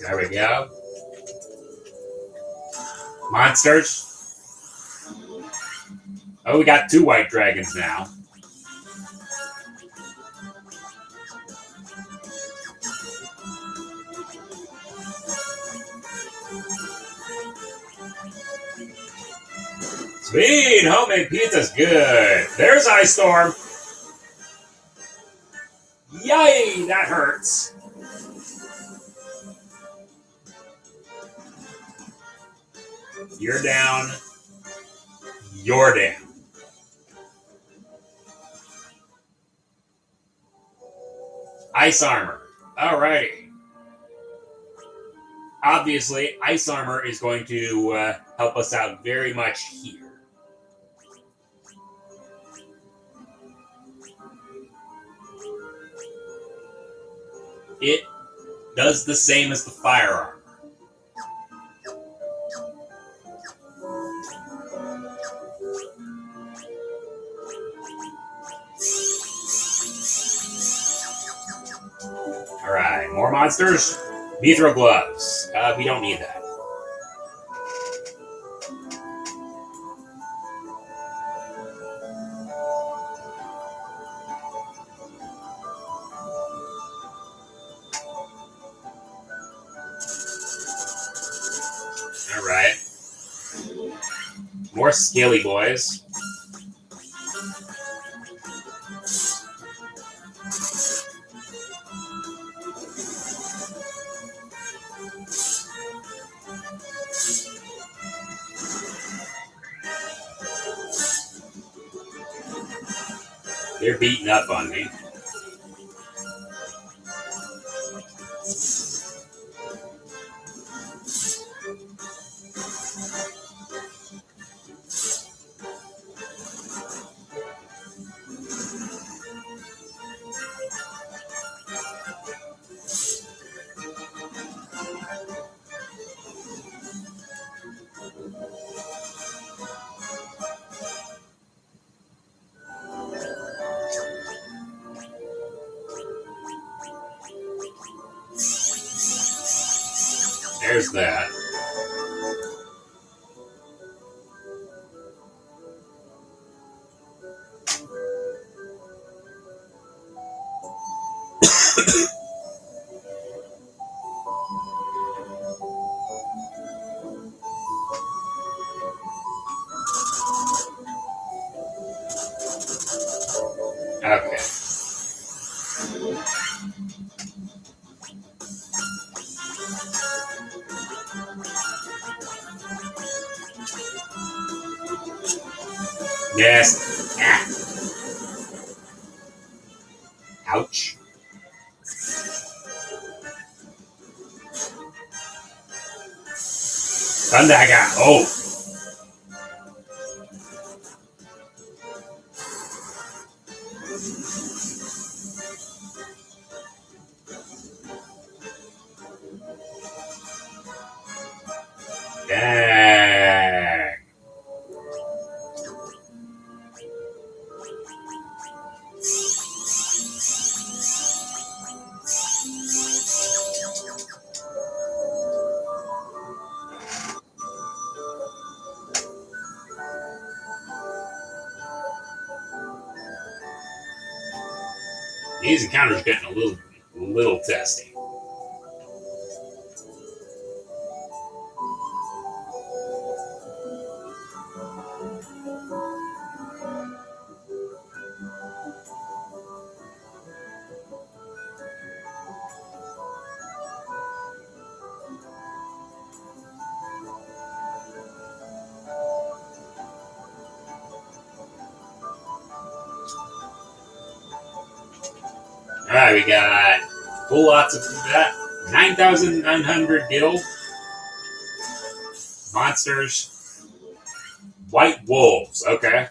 S1: There we go. Monsters. Oh, we got 2 white dragons now. Sweet! Homemade pizza's good. There's Ice Storm. Yay! That hurts. You're down. You're down. Ice armor. Alrighty. Obviously, ice armor is going to help us out very much here. It does the same as the fire armor. Alright, more monsters. Mithril gloves. We don't need that. Alright. More scaly boys. They're beating up on me. There's that. Okay. Yes. Ah. Ouch. Thundaga. Oh. Dang. These encounters getting a little testy. Alright, we got full lots of that. 9,900 gil. Monsters. White wolves. Okay.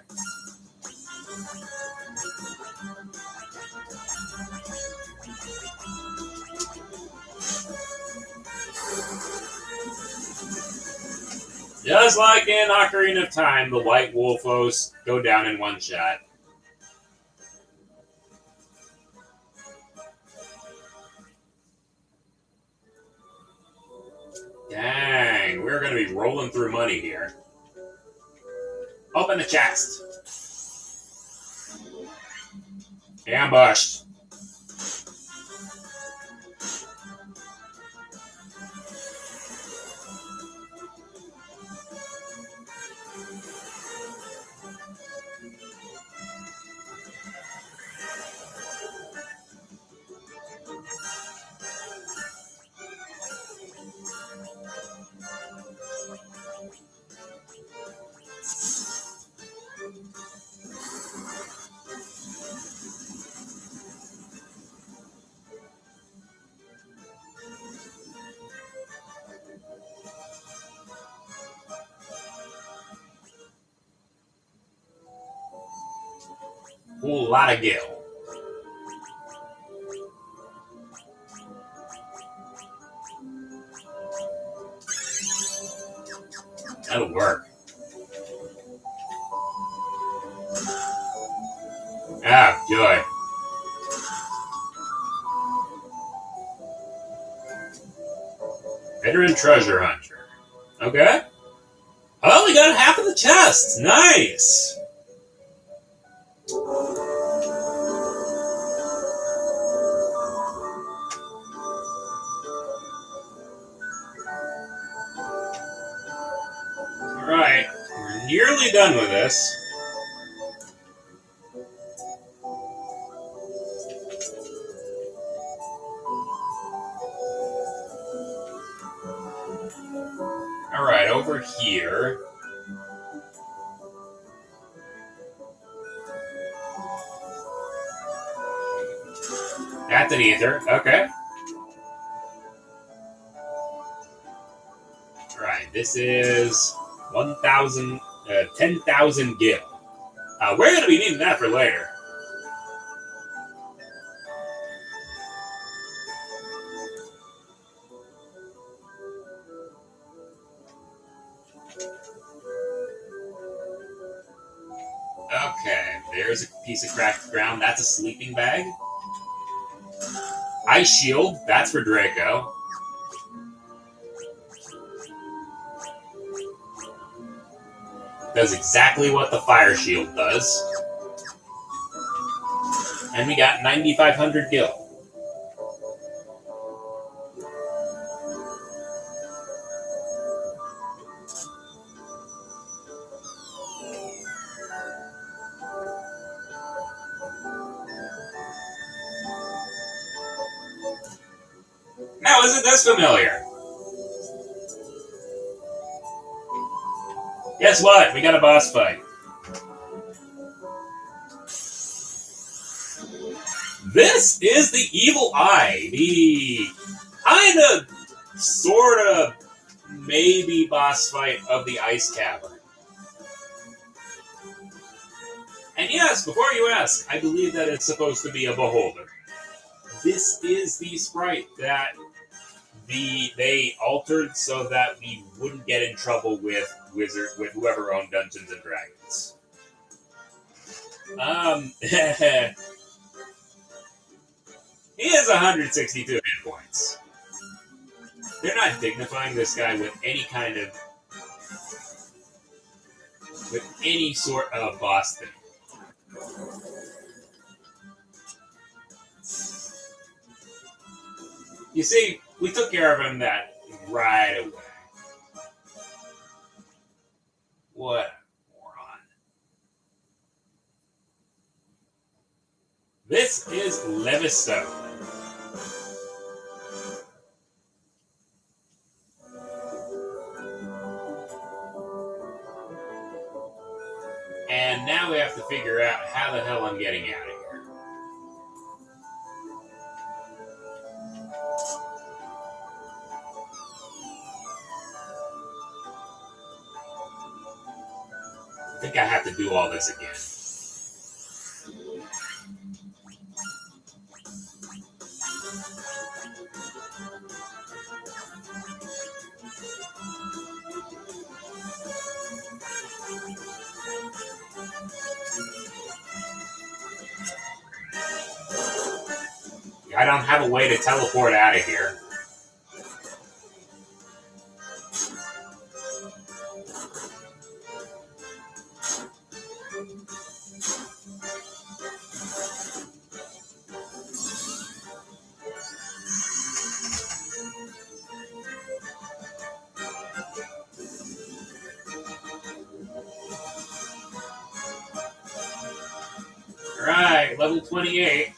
S1: Just like in Ocarina of Time, the white wolfos go down in one shot. Dang, we're going to be rolling through money here. Open the chest. Ambushed. Whole lot of gil. That'll work. Ah, joy. Veteran treasure hunter. Okay. Oh, we got half of the chest. Nice. Alright, we're nearly done with this. Alright, over here. That's an ether. Okay. Alright, this is 10,000 gil. We're going to be needing that for later. Okay, there's a piece of cracked ground. That's a sleeping bag. Ice shield. That's for Draco. Does exactly what the fire shield does. And we got 9,500 gil. Now, isn't this familiar? Guess what? We got a boss fight. This is the Evil Eye. The kind of, sort of, maybe boss fight of the Ice Cavern. And yes, before you ask, I believe that it's supposed to be a beholder. This is the sprite that they altered so that we wouldn't get in trouble with whoever owned Dungeons and Dragons. He has 162 hit points. They're not dignifying this guy with any sort of boss thing. You see, we took care of him that right away. What a moron. This is Levistone. And now we have to figure out how the hell I'm getting out of here. I think I have to do all this again. I don't have a way to teleport out of here. Alright, level 28.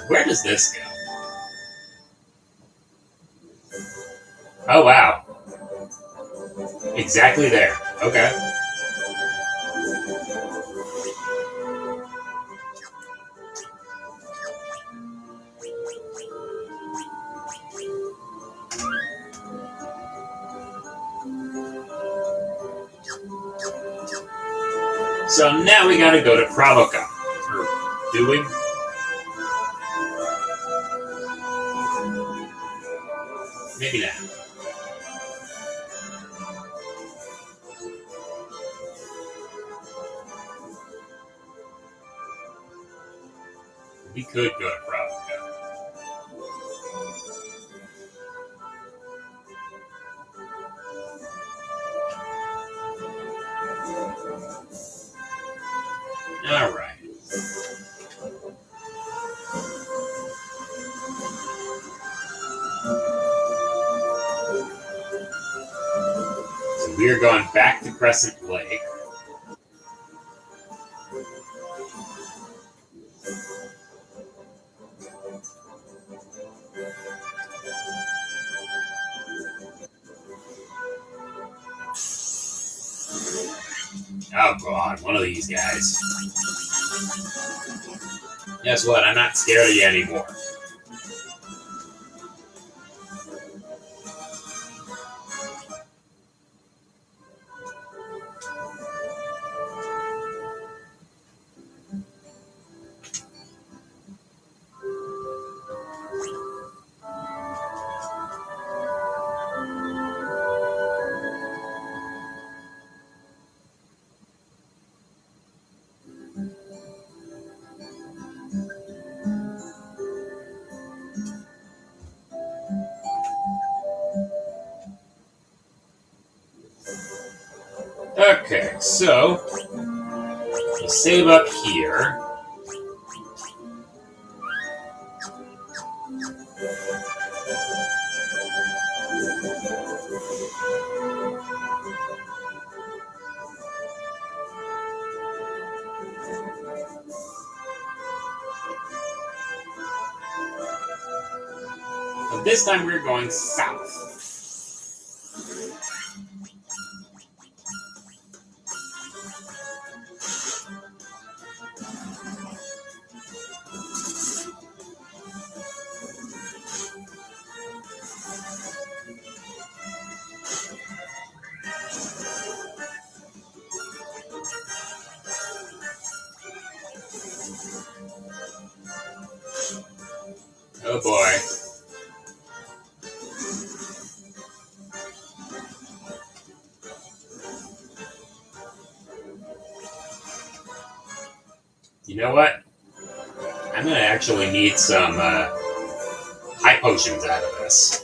S1: Where does this go? Oh, wow. Exactly there. Okay. So now we gotta go to Provoca. Or do we? Maybe not. We could go to Provoca. Alright. So we are going back to Crescent Lake. on, one of these guys. Guess what? I'm not scared of you anymore. Okay, so we save up here. But this time we're going south. Oh boy. You know what? I'm gonna actually need some high potions out of this.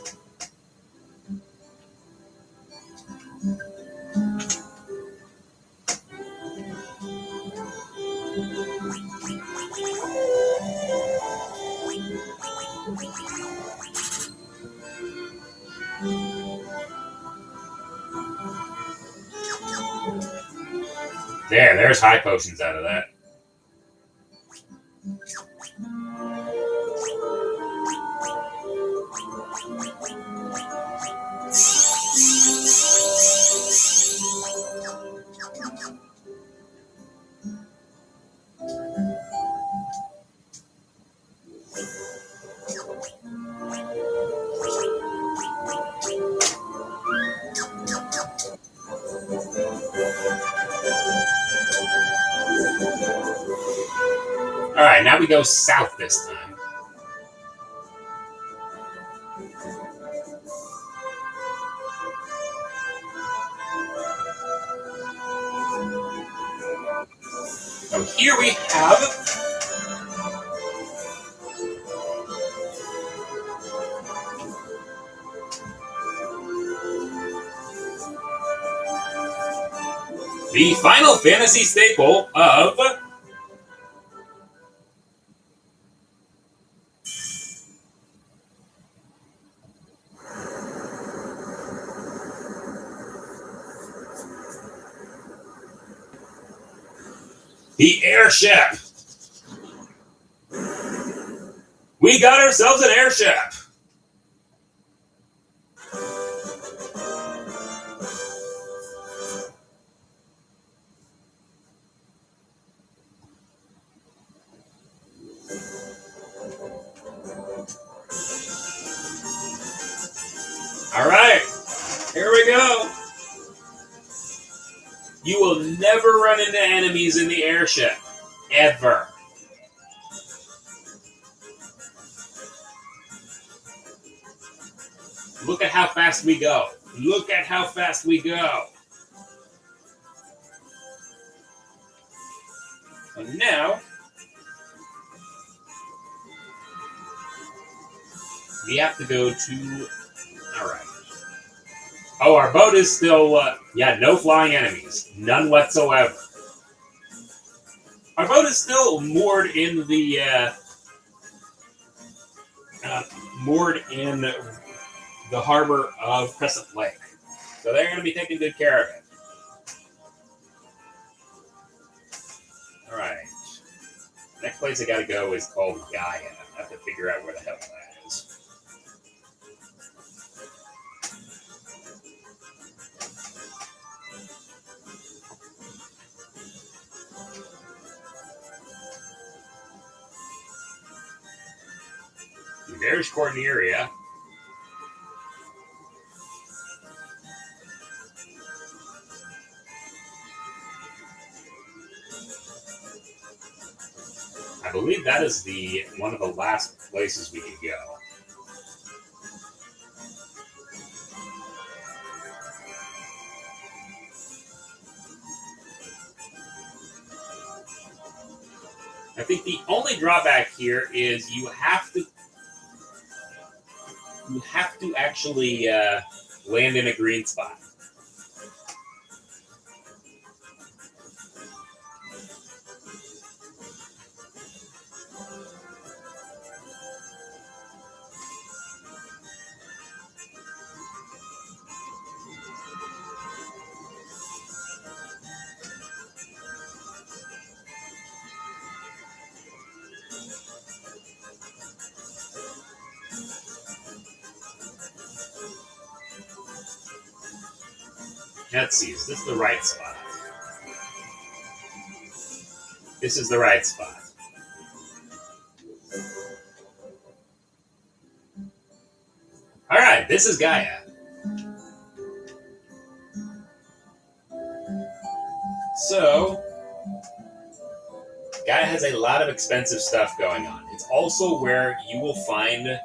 S1: There's high potions out of that. Alright, now we go south this time. So here we have the Final Fantasy staple of the airship. We got ourselves an airship. All right, here we go. You will never run into enemies in the airship, ever. Look at how fast we go. Look at how fast we go. And now, we have to go to... Alright. Oh, our boat is still... yeah, no flying enemies. None whatsoever. Our boat is still moored in the... moored in the harbor of Crescent Lake. So they're going to be taking good care of it. Alright. Next place I gotta go is called Gaia. I have to figure out where the hell that is. There's Corneria. I believe that is one of the last places we could go. I think the only drawback here is you have to actually land in a green spot. Let's see, is this the right spot? This is the right spot. Alright, this is Gaia. So, Gaia has a lot of expensive stuff going on. It's also where you will find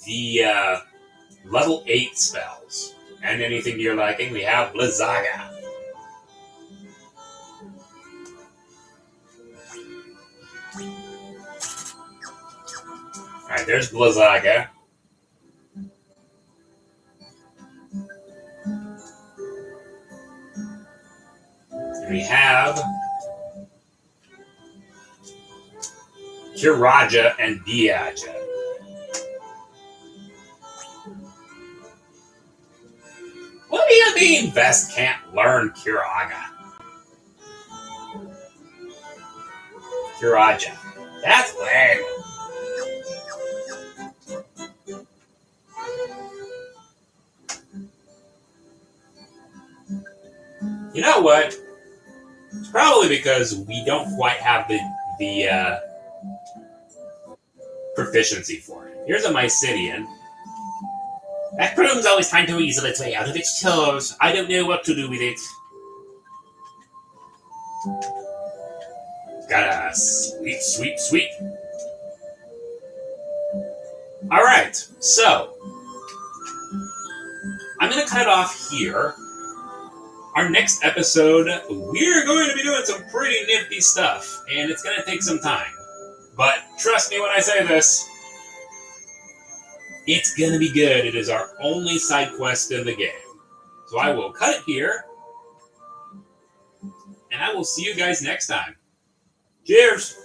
S1: the level 8 spells. And anything to your liking, we have Blizzaga. Alright, there's Blizzaga. And we have Kiraja and Diaja. What do you mean Vest can't learn Kiraga? Kiraja. That's lame. You know what? It's probably because we don't quite have the proficiency for it. Here's a Mycidian. That broom's always trying to weasel its way out of its chores. I don't know what to do with it. Got a sweet. Alright, so I'm going to cut it off here. Our next episode, we're going to be doing some pretty nifty stuff, and it's going to take some time. But trust me when I say this, it's going to be good. It is our only side quest in the game. So I will cut it here, and I will see you guys next time. Cheers!